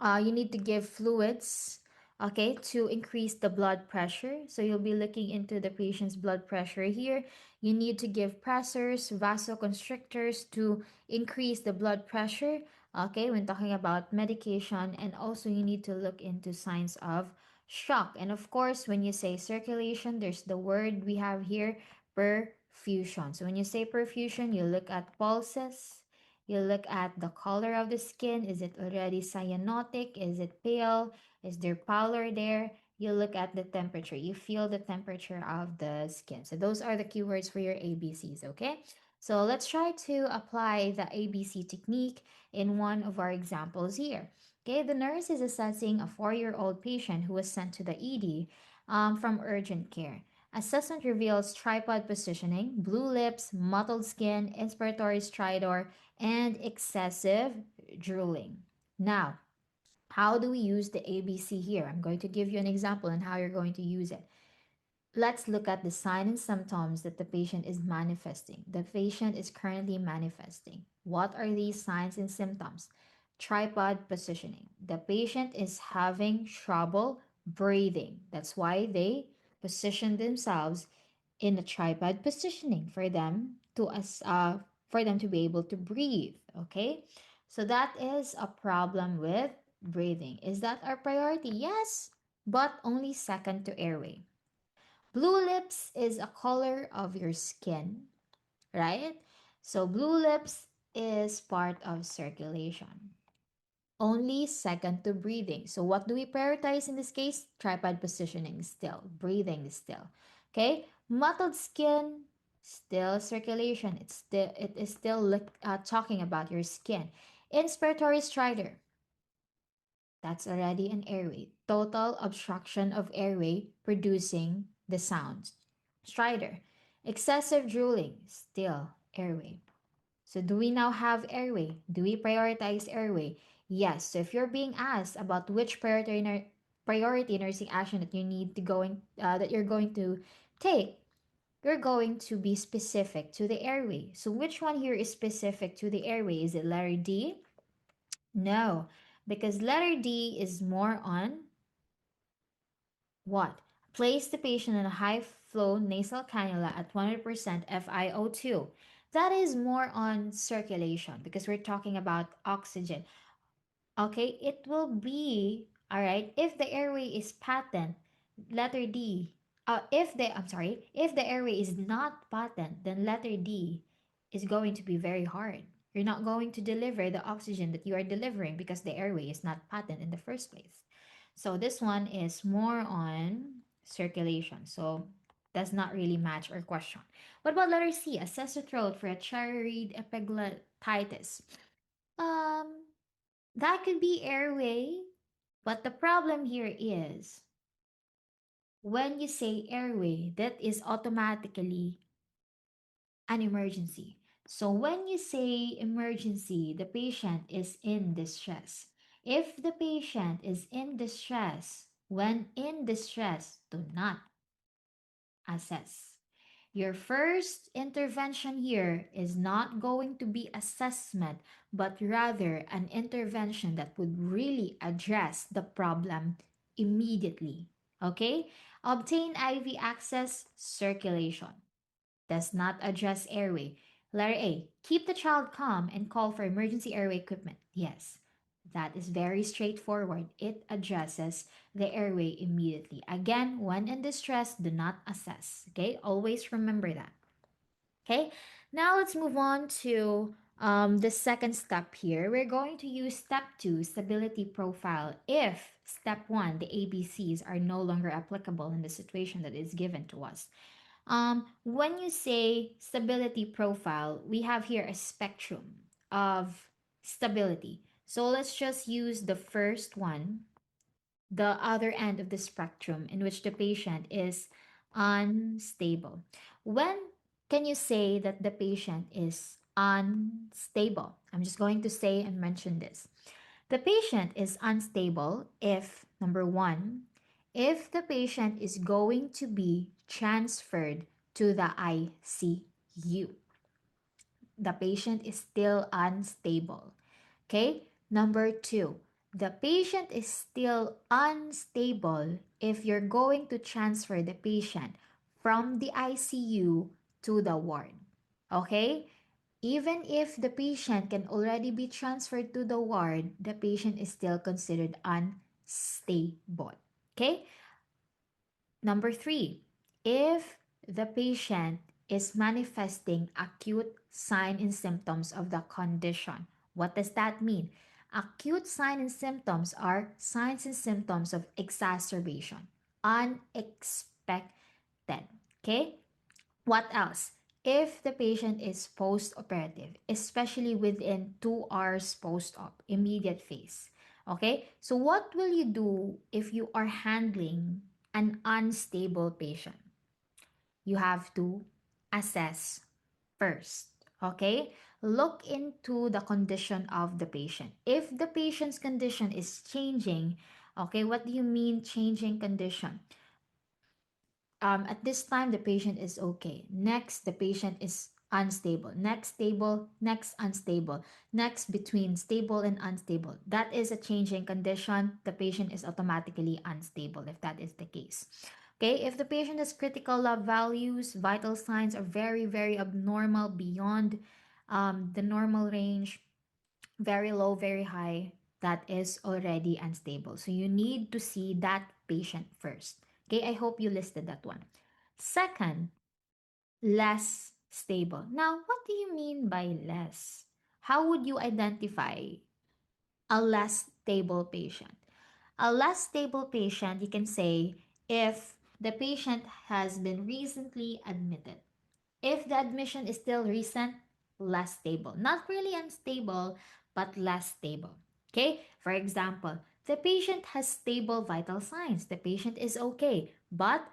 you need to give fluids, okay, to increase the blood pressure. So you'll be looking into the patient's blood pressure here. You need to give pressors, vasoconstrictors to increase the blood pressure, okay, when talking about medication. And also you need to look into signs of shock. And of course, when you say circulation, there's the word we have here, perfusion. So when you say perfusion, you look at pulses, you look at the color of the skin. Is it already cyanotic? Is it pale? Is there pallor there? You look at the temperature. You feel the temperature of the skin. So those are the keywords for your ABCs, okay? So let's try to apply the ABC technique in one of our examples here. Okay, the nurse is assessing a 4-year-old patient who was sent to the ED from urgent care. Assessment reveals tripod positioning, blue lips, mottled skin, inspiratory stridor, and excessive drooling. Now, how do we use the ABC here? I'm going to give you an example on how you're going to use it. Let's look at the signs and symptoms that the patient is manifesting. The patient is currently manifesting. What are these signs and symptoms? Tripod positioning. The patient is having trouble breathing. That's why they position themselves in a tripod positioning for them to be able to breathe. Okay, so that is a problem with breathing. Is that our priority? Yes, but only second to airway. Blue lips is a color of your skin, right? So blue lips is part of circulation. Only second to breathing. So what do we prioritize in this case? Tripod positioning still, breathing still. Okay? Mottled skin, still circulation. It is still talking about your skin. Inspiratory stridor. That's already an airway. Total obstruction of airway producing the sounds. Stridor. Excessive drooling. Still airway. So do we now have airway? Do we prioritize airway? Yes. So if you're being asked about which priority nursing action that you need to that you're going to take, you're going to be specific to the airway. So which one here is specific to the airway? Is it letter D? No, because letter D is more on what? Place the patient in a high flow nasal cannula at 100% FiO2. That is more on circulation because we're talking about oxygen. Okay, it will be all right if the airway is patent, letter D. If the airway is not patent, then letter D is going to be very hard. You're not going to deliver the oxygen that you are delivering because the airway is not patent in the first place. So this one is more on circulation. So does not really match our question. What about letter C? Assess the throat for a cherry epiglottitis. Um, that could be airway, but the problem here is when you say airway, that is automatically an emergency. So when you say emergency, the patient is in distress. If the patient is in distress, when in distress, do not assess. Your first intervention here is not going to be assessment, but rather an intervention that would really address the problem immediately. Okay? Obtain IV access, circulation. Does not address airway. Letter A, keep the child calm and call for emergency airway equipment. Yes, that is very straightforward. It addresses the airway immediately. Again, when in distress, do not assess. Okay, always remember that. Okay, now let's move on to the second step here. We're going to use step 2, stability profile, if step 1, the ABCs, are no longer applicable in the situation that is given to us. When you say stability profile, we have here a spectrum of stability. So let's just use the first one, the other end of the spectrum, in which the patient is unstable. When can you say that the patient is unstable? I'm just going to say and mention this. The patient is unstable if, number one, if the patient is going to be transferred to the ICU. The patient is still unstable. Okay? Number two, the patient is still unstable if you're going to transfer the patient from the ICU to the ward. Okay? Even if the patient can already be transferred to the ward, the patient is still considered unstable. Okay? Number three, if the patient is manifesting acute sign and symptoms of the condition. What does that mean? Acute sign and symptoms are signs and symptoms of exacerbation, unexpected. Okay? What else? if the patient is post-operative, especially within 2 hours post-op, immediate phase. Okay, so what will you do if you are handling an unstable patient? You have to assess first. Okay, look into the condition of the patient. If the patient's condition is changing, okay, what do you mean changing condition? At this time the patient is okay, next the patient is unstable, next stable, next unstable, next between stable and unstable, that is a changing condition. The patient is automatically unstable if that is the case. Okay, if the patient has critical lab values, vital signs are very very abnormal beyond the normal range, very low, very high, that is already unstable. So you need to see that patient first. Okay, I hope you listed that one. Second, less stable. Now, what do you mean by less? How would you identify a less stable patient? A less stable patient, you can say if the patient has been recently admitted. If the admission is still recent, less stable. Not really unstable, but less stable. Okay? For example, the patient has stable vital signs. The patient is okay. But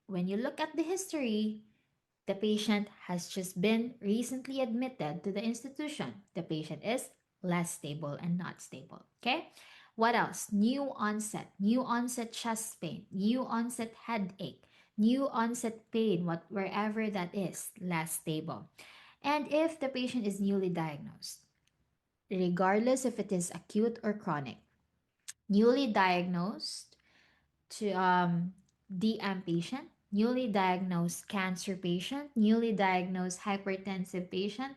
when you look at the history, the patient has just been recently admitted to the institution. The patient is less stable and not stable. Okay? What else? New onset chest pain, new onset headache, new onset pain, wherever that is, less stable. And if the patient is newly diagnosed, regardless if it is acute or chronic, newly diagnosed to DM patient, newly diagnosed cancer patient, newly diagnosed hypertensive patient,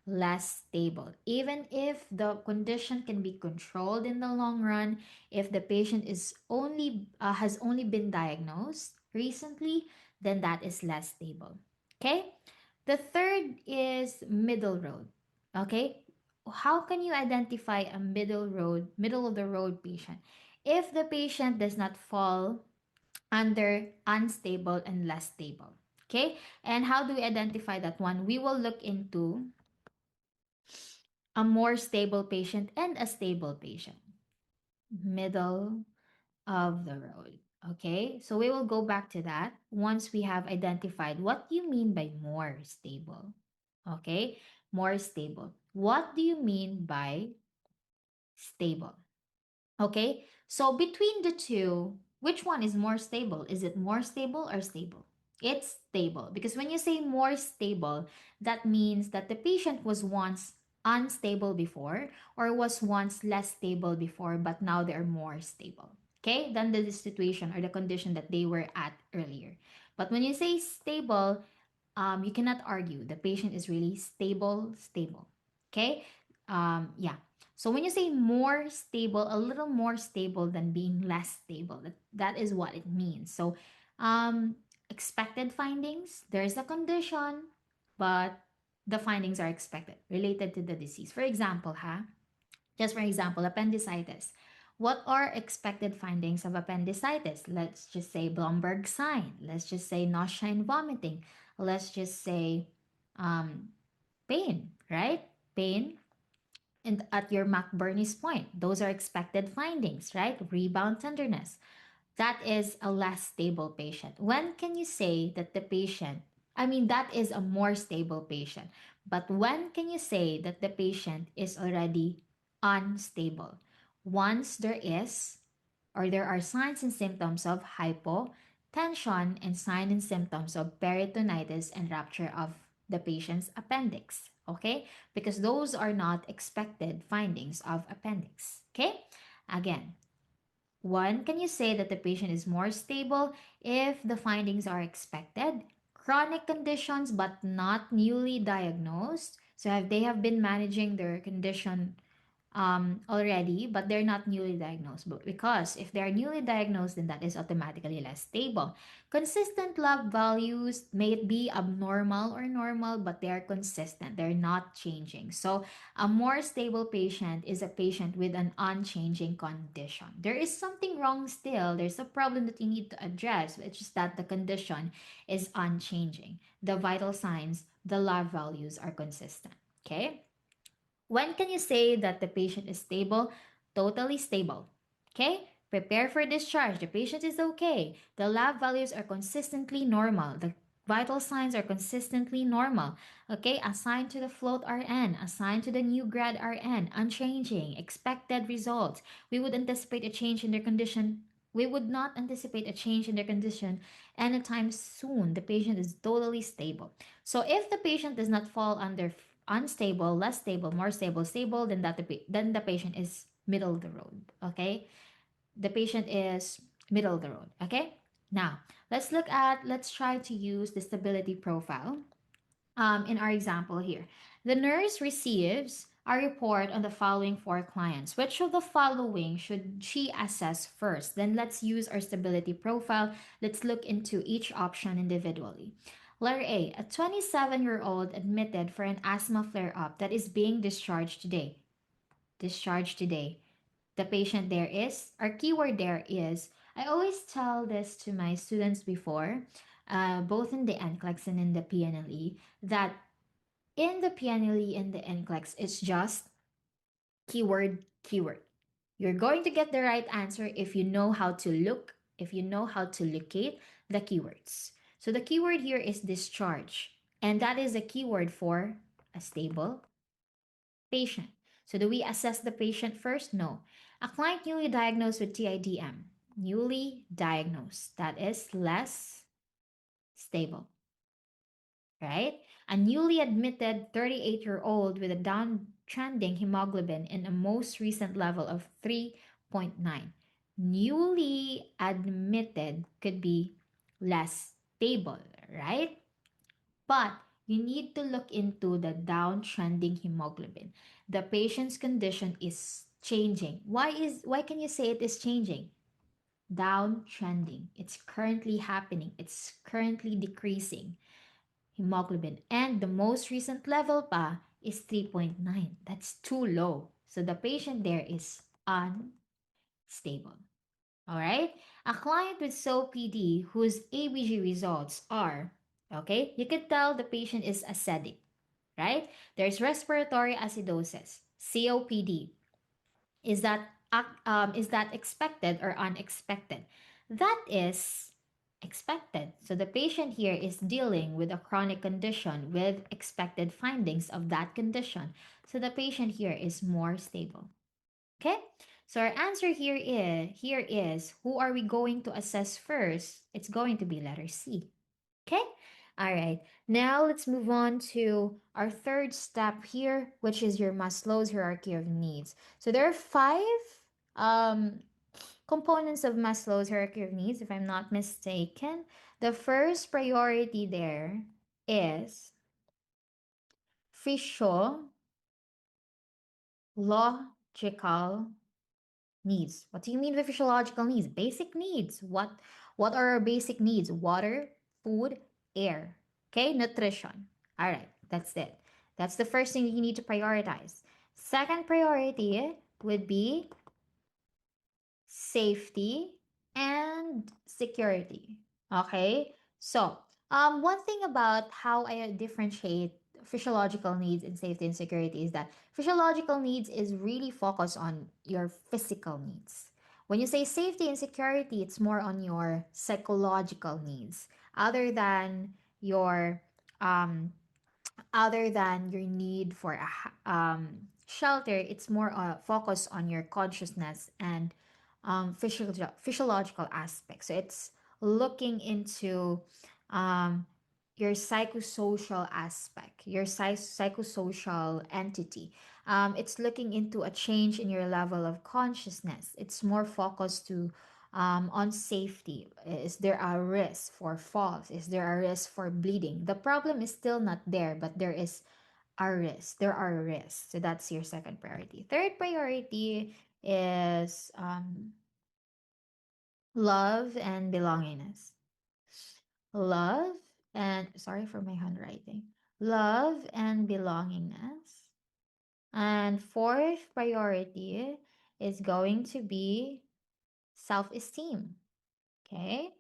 less stable. Even if the condition can be controlled in the long run, if the patient is only has only been diagnosed recently, then that is less stable. Okay? The third is middle road. Okay? How can you identify a middle of the road patient? If the patient does not fall under unstable and less stable. Okay? And how do we identify that one? We will look into a more stable patient and a stable patient. Middle of the road. Okay? So we will go back to that once we have identified what do you mean by more stable. Okay? More stable. What do you mean by stable? Okay, so between the two, which one is more stable? Is it more stable or stable? It's stable because when you say more stable, that means that the patient was once unstable before or was once less stable before, but now they're more stable. Okay, than the situation or the condition that they were at earlier. But when you say stable, you cannot argue. The patient is really stable, stable. Okay? Yeah. So when you say more stable, a little more stable than being less stable, that is what it means. So, expected findings, there's a condition, but the findings are expected related to the disease. For example, just for example, appendicitis. What are expected findings of appendicitis? Let's just say Blumberg sign. Let's just say nausea and vomiting. Let's just say um, pain, right? Pain and at your McBurney's point. Those are expected findings, right? Rebound tenderness. That is a less stable patient. When can you say that the patient, I mean, that is a more stable patient, but when can you say that the patient is already unstable? Once there is, or there are signs and symptoms of hypotension and signs and symptoms of peritonitis and rupture of the patient's appendix. Okay? Because those are not expected findings of appendix. Okay? Again, one, can you say that the patient is more stable if the findings are expected? Chronic conditions but not newly diagnosed. So if they have been managing their condition already, but they're not newly diagnosed. But because if they're newly diagnosed, then that is automatically less stable. Consistent lab values may it be abnormal or normal, but they are consistent. They're not changing. So a more stable patient is a patient with an unchanging condition. There is something wrong still. There's a problem that you need to address, which is that the condition is unchanging. The vital signs, the lab values are consistent. Okay? When can you say that the patient is stable? Totally stable. Okay? Prepare for discharge. The patient is okay. The lab values are consistently normal. The vital signs are consistently normal. Okay? Assigned to the float RN, assigned to the new grad RN, unchanging, expected results. We would anticipate a change in their condition. We would not anticipate a change in their condition anytime soon. The patient is totally stable. So if the patient does not fall under unstable, less stable, more stable, stable, then then the patient is middle of the road. Okay, the patient is middle of the road. Okay, now let's try to use the stability profile. In our example here, the nurse receives a report on the following four clients. Which of the following should she assess first? Then let's use our stability profile. Let's look into each option individually. Letter A, a 27-year-old admitted for an asthma flare up that is being discharged today. Discharged today. The patient there is, our keyword there is, I always tell this to my students before, both in the NCLEX and in the PNLE, that in the PNLE and the NCLEX, it's just keyword, keyword. You're going to get the right answer if you know how to look, if you know how to locate the keywords. So the keyword here is discharge, and that is a keyword for a stable patient. So do we assess the patient first? No. A client newly diagnosed with TIDM, newly diagnosed, that is less stable, right? A newly admitted 38-year-old with a downtrending hemoglobin in a most recent level of 3.9. Newly admitted could be less stable, right? But you need to look into the downtrending hemoglobin. The patient's condition is changing. Why can you say it is changing? Downtrending. It's currently happening. It's currently decreasing hemoglobin. And the most recent level pa is 3.9. That's too low. So the patient there is unstable. All right? A client with COPD whose ABG results are, okay, you can tell the patient is acidic, right? There's respiratory acidosis, COPD. Is that expected or unexpected? That is expected. So the patient here is dealing with a chronic condition with expected findings of that condition. So the patient here is more stable. Okay? So our answer here is who are we going to assess first? It's going to be letter C. Okay? All right. Now let's move on to our third step here, which is your Maslow's hierarchy of needs. So there are five um, components of Maslow's hierarchy of needs, if I'm not mistaken. The first priority there is physiological needs. What do you mean by physiological needs? Basic needs. What are our basic needs? Water, food, air. Okay, nutrition. All right, that's it. That's the first thing you need to prioritize. Second priority would be safety and security. Okay? So, one thing about how I differentiate physiological needs and safety and security is that physiological needs is really focused on your physical needs. When you say safety and security, it's more on your psychological needs, other than your um, other than your need for shelter. It's more focused on your consciousness and physiological aspects. So it's looking into um, your psychosocial aspect, your psychosocial entity. It's looking into a change in your level of consciousness. It's more focused to on safety. Is there a risk for falls? Is there a risk for bleeding? The problem is still not there, but there is are risks. There are risks. So that's your second priority. Third priority is love and belongingness. Love and, sorry for my handwriting. Love and belongingness. And fourth priority is going to be self-esteem. Okay.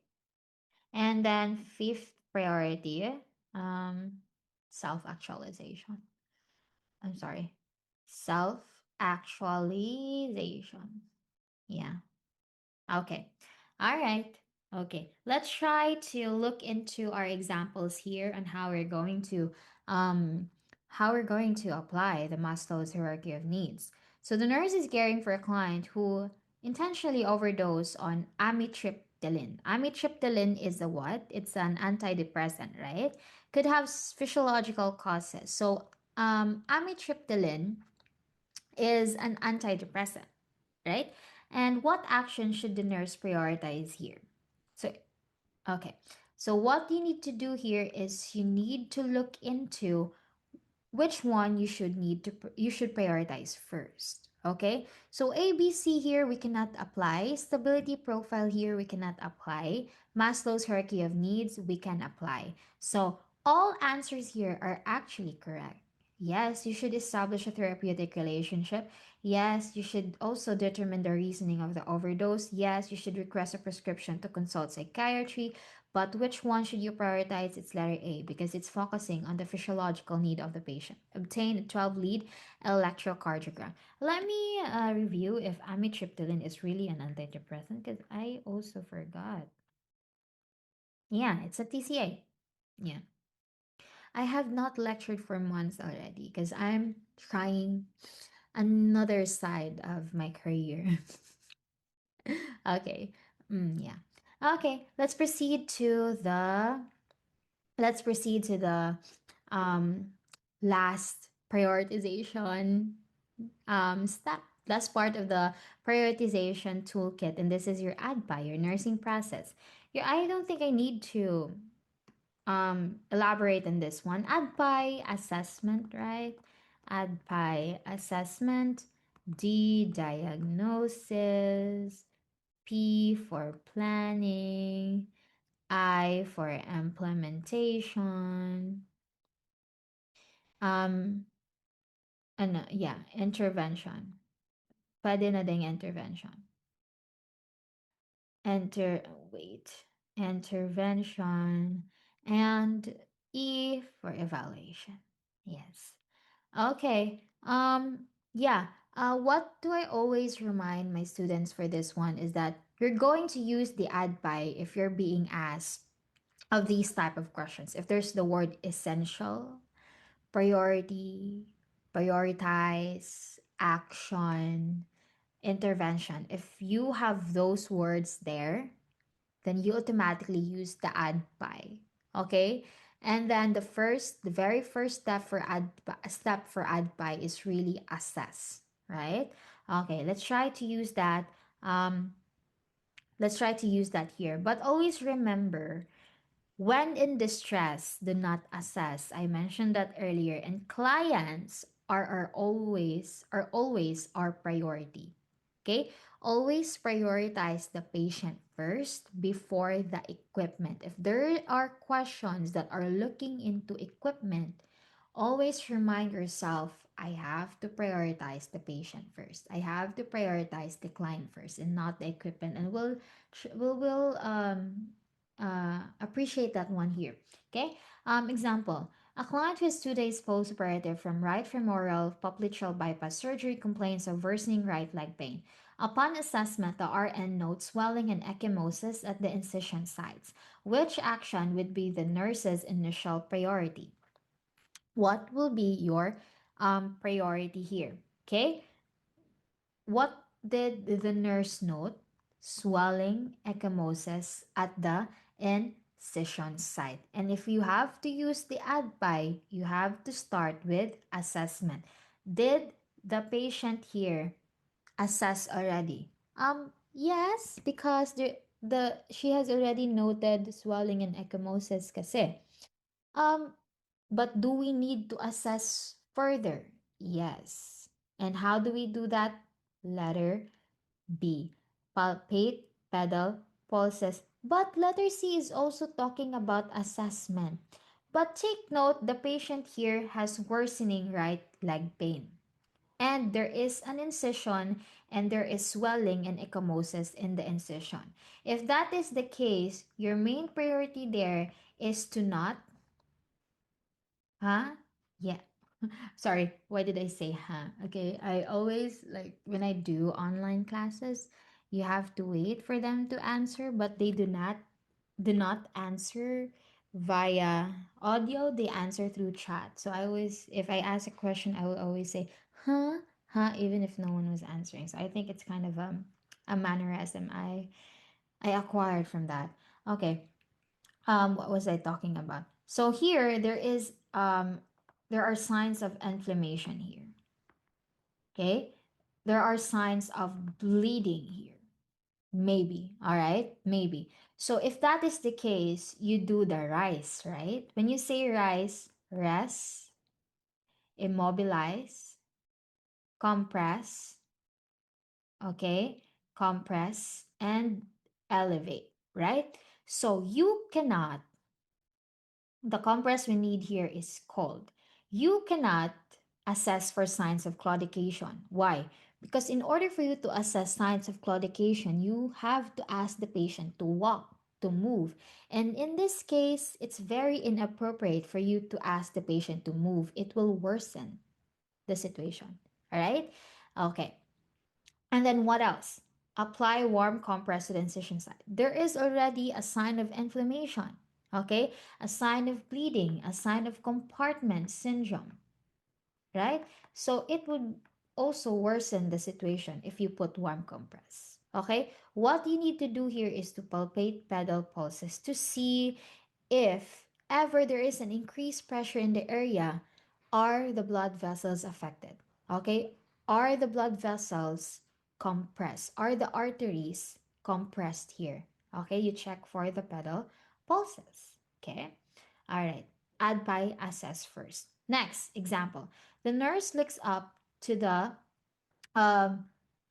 And then fifth priority, um, self-actualization. I'm sorry. Self-actualization. Yeah. Okay. All right. Okay. Let's try to look into our examples here on um how we're going to apply the Maslow's hierarchy of needs. So the nurse is caring for a client who intentionally overdosed on amitriptyline. Amitriptyline is a what? It's an antidepressant, right? Could have physiological causes. So amitriptyline is an antidepressant, right? And what action should the nurse prioritize here? So, okay. So, what you need to do here is you need to look into which one you should prioritize first. Okay, so ABC here we cannot apply, stability profile here we cannot apply, Maslow's hierarchy of needs we can apply. So all answers here are actually correct. Yes, you should establish a therapeutic relationship. Yes, you should also determine the reasoning of the overdose. Yes, you should request a prescription to consult psychiatry. But which one should you prioritize? It's letter A because it's focusing on the physiological need of the patient. Obtain a 12 lead electrocardiogram. Let me review if amitriptyline is really an antidepressant because I also forgot. Yeah, it's a TCA. Yeah. I have not lectured for months already because I'm trying another side of my career. Okay. Yeah. Okay, let's proceed to the um, last prioritization step. Last part of the prioritization toolkit, and this is your ADPA, your nursing process. I don't think I need to elaborate on this one. ADPA assessment, right? ADPA assessment, D diagnosis, P for planning, I for implementation, um, ano, yeah, intervention. Pwede na ding intervention. Enter, wait, intervention, and E for evaluation. Yes. Okay. Yeah. What do I always remind my students for this one is that you're going to use the add by if you're being asked of these type of questions. If there's the word essential, priority, prioritize, action, intervention. If you have those words there, then you automatically use the add by. Okay? And then the very first step for add by is really assess, right? Okay, Um, let's try to use that here. But always remember, when in distress, do not assess. I mentioned that earlier. And clients are always our priority. Okay? Always prioritize the patient first before the equipment. If there are questions that are looking into equipment, always remind yourself, I have to prioritize the patient first. I have to prioritize the client first and not the equipment. And we'll appreciate that one here. Okay. Example. A client who is 2 days post-operative from right femoral popliteal bypass surgery complains of worsening right leg pain. Upon assessment, the RN notes swelling and ecchymosis at the incision sites. Which action would be the nurse's initial priority? What will be your priority here? Okay, what did the nurse note? Swelling, ecchymosis at the incision site. And if you have to use the add by, you have to start with assessment. Did the patient here assess already? Yes, because the she has already noted swelling and ecchymosis kasi. Um, but do we need to assess Further, yes. And how do we do that? Letter B. Palpate, pedal, pulses. But letter C is also talking about assessment. But take note, the patient here has worsening right leg pain. And there is an incision and there is swelling and ecchymosis in the incision. If that is the case, your main priority there is to not, huh? Yeah. Sorry, why did I say huh? Okay, I always like when I do online classes, you have to wait for them to answer, but they do not answer via audio, they answer through chat. So I always, if I ask a question, I will always say huh, huh, even if no one was answering. So I think it's kind of a mannerism I acquired from that. Okay, what was I talking about? So here there are signs of inflammation here. Okay, there are signs of bleeding here. Maybe, all right, maybe. So if that is the case, you do the rise, right? When you say rise, rest, immobilize, compress, okay, compress, and elevate, right? So you cannot, the compress we need here is cold. You cannot assess for signs of claudication. Why? Because in order for you to assess signs of claudication, you have to ask the patient to walk, to move. And in this case, it's very inappropriate for you to ask the patient to move. It will worsen the situation. All right? Okay. And then what else? Apply warm compress to the incision site. There is already a sign of inflammation, okay? A sign of bleeding, a sign of compartment syndrome, right? So it would also worsen the situation if you put warm compress, okay? What you need to do here is to palpate pedal pulses to see if ever there is an increased pressure in the area, are the blood vessels affected? Okay? Are the blood vessels compressed? Are the arteries compressed here? Okay, you check for the pedal pulses. Okay? All right. Add by assess first. Next example. The nurse looks up to the um,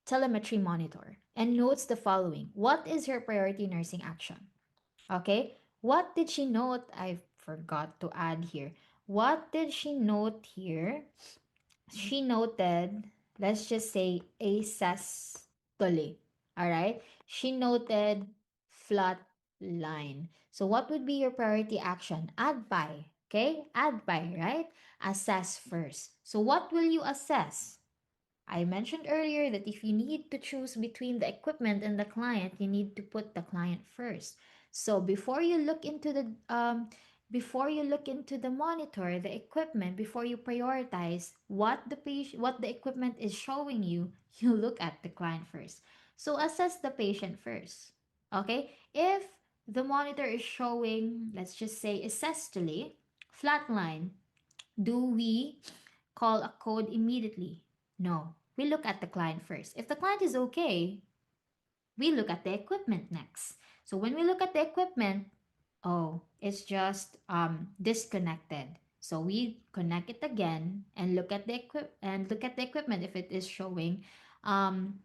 telemetry monitor and notes the following. What is her priority nursing action? Okay, what did she note? I forgot to add here. What did she note here? She noted, let's just say, asystole. All right, she noted flat line. So, what would be your priority action? Add by. Okay, add by, right? Assess first. So, what will you assess? I mentioned earlier that if you need to choose between the equipment and the client, you need to put the client first. So before you look into the monitor, the equipment, before you prioritize what the equipment is showing you, you look at the client first. So assess the patient first. Okay? If the monitor is showing, let's just say, a systole, flat line, do we call a code immediately? No. We look at the client first. If the client is okay, we look at the equipment next. So when we look at the equipment, oh, it's just disconnected. So we connect it again and look at the equipment if it is showing um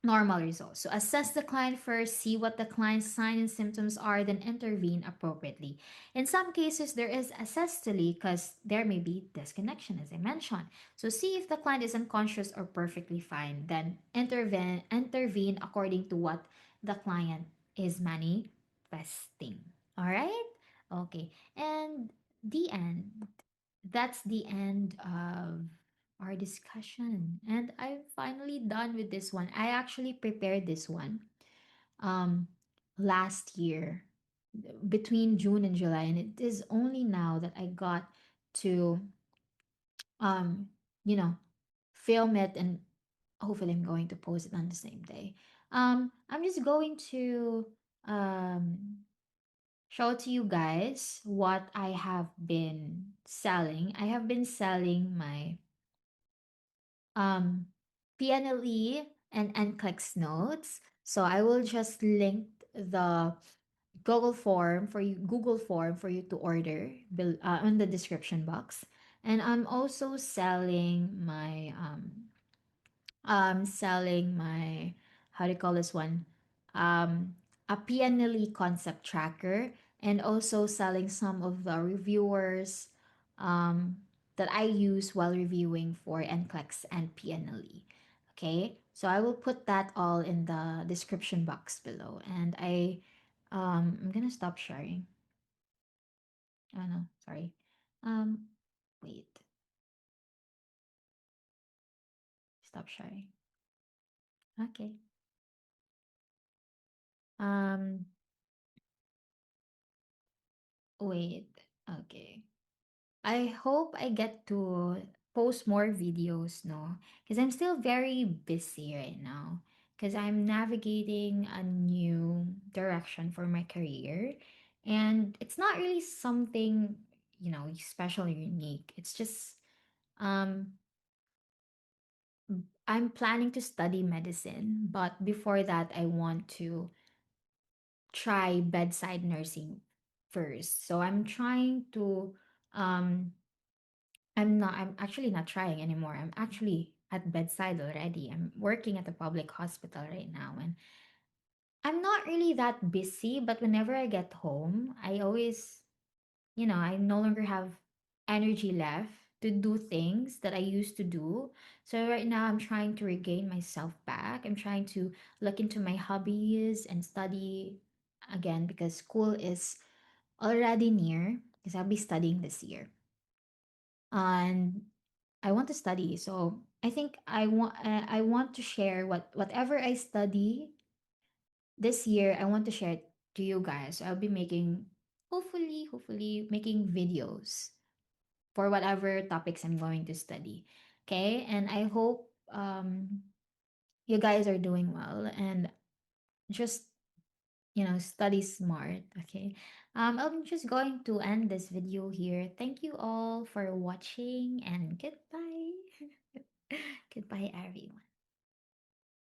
normal results. So assess the client first, see what the client's signs and symptoms are, then intervene appropriately. In some cases, there is asystole because there may be disconnection, as I mentioned. So see if the client is unconscious or perfectly fine, then intervene according to what the client is manifesting. All right? Okay. And the end. That's the end of our discussion. And I'm finally done with this one. I actually prepared this one um last year between June and July, and it is only now that I got to um you know film it, and hopefully I'm going to post it on the same day. I'm just going to um show to you guys what I have been selling. I have been selling my um, PNLE and NCLEX notes. So I will just link the Google form for you to order on the description box. And I'm also selling my, how do you call this one? A PNLE concept tracker, and also selling some of the reviewers um, that I use while reviewing for NCLEX and PNLE. Okay, so I will put that all in the description box below. And I'm gonna stop sharing. Oh no, sorry. Um, wait, stop sharing. Okay. Um, wait. Okay. I hope I get to post more videos, no? Because I'm still very busy right now. Because I'm navigating a new direction for my career. And it's not really something, special or unique. It's just, um, I'm planning to study medicine. But before that, I want to try bedside nursing first. So I'm trying to, um, I'm actually not trying anymore. I'm actually at bedside already. I'm working at a public hospital right now, and I'm not really that busy, but whenever I get home, I always, I no longer have energy left to do things that I used to do. So right now I'm trying to regain myself back. I'm trying to look into my hobbies and study again because school is already near because I'll be studying this year. And I want to study. So I think I want to share whatever I study this year. I want to share it to you guys. So I'll be making, hopefully making videos for whatever topics I'm going to study. Okay? And I hope you guys are doing well and just study smart. Okay. I'm just going to end this video here. Thank you all for watching and goodbye. Goodbye, everyone.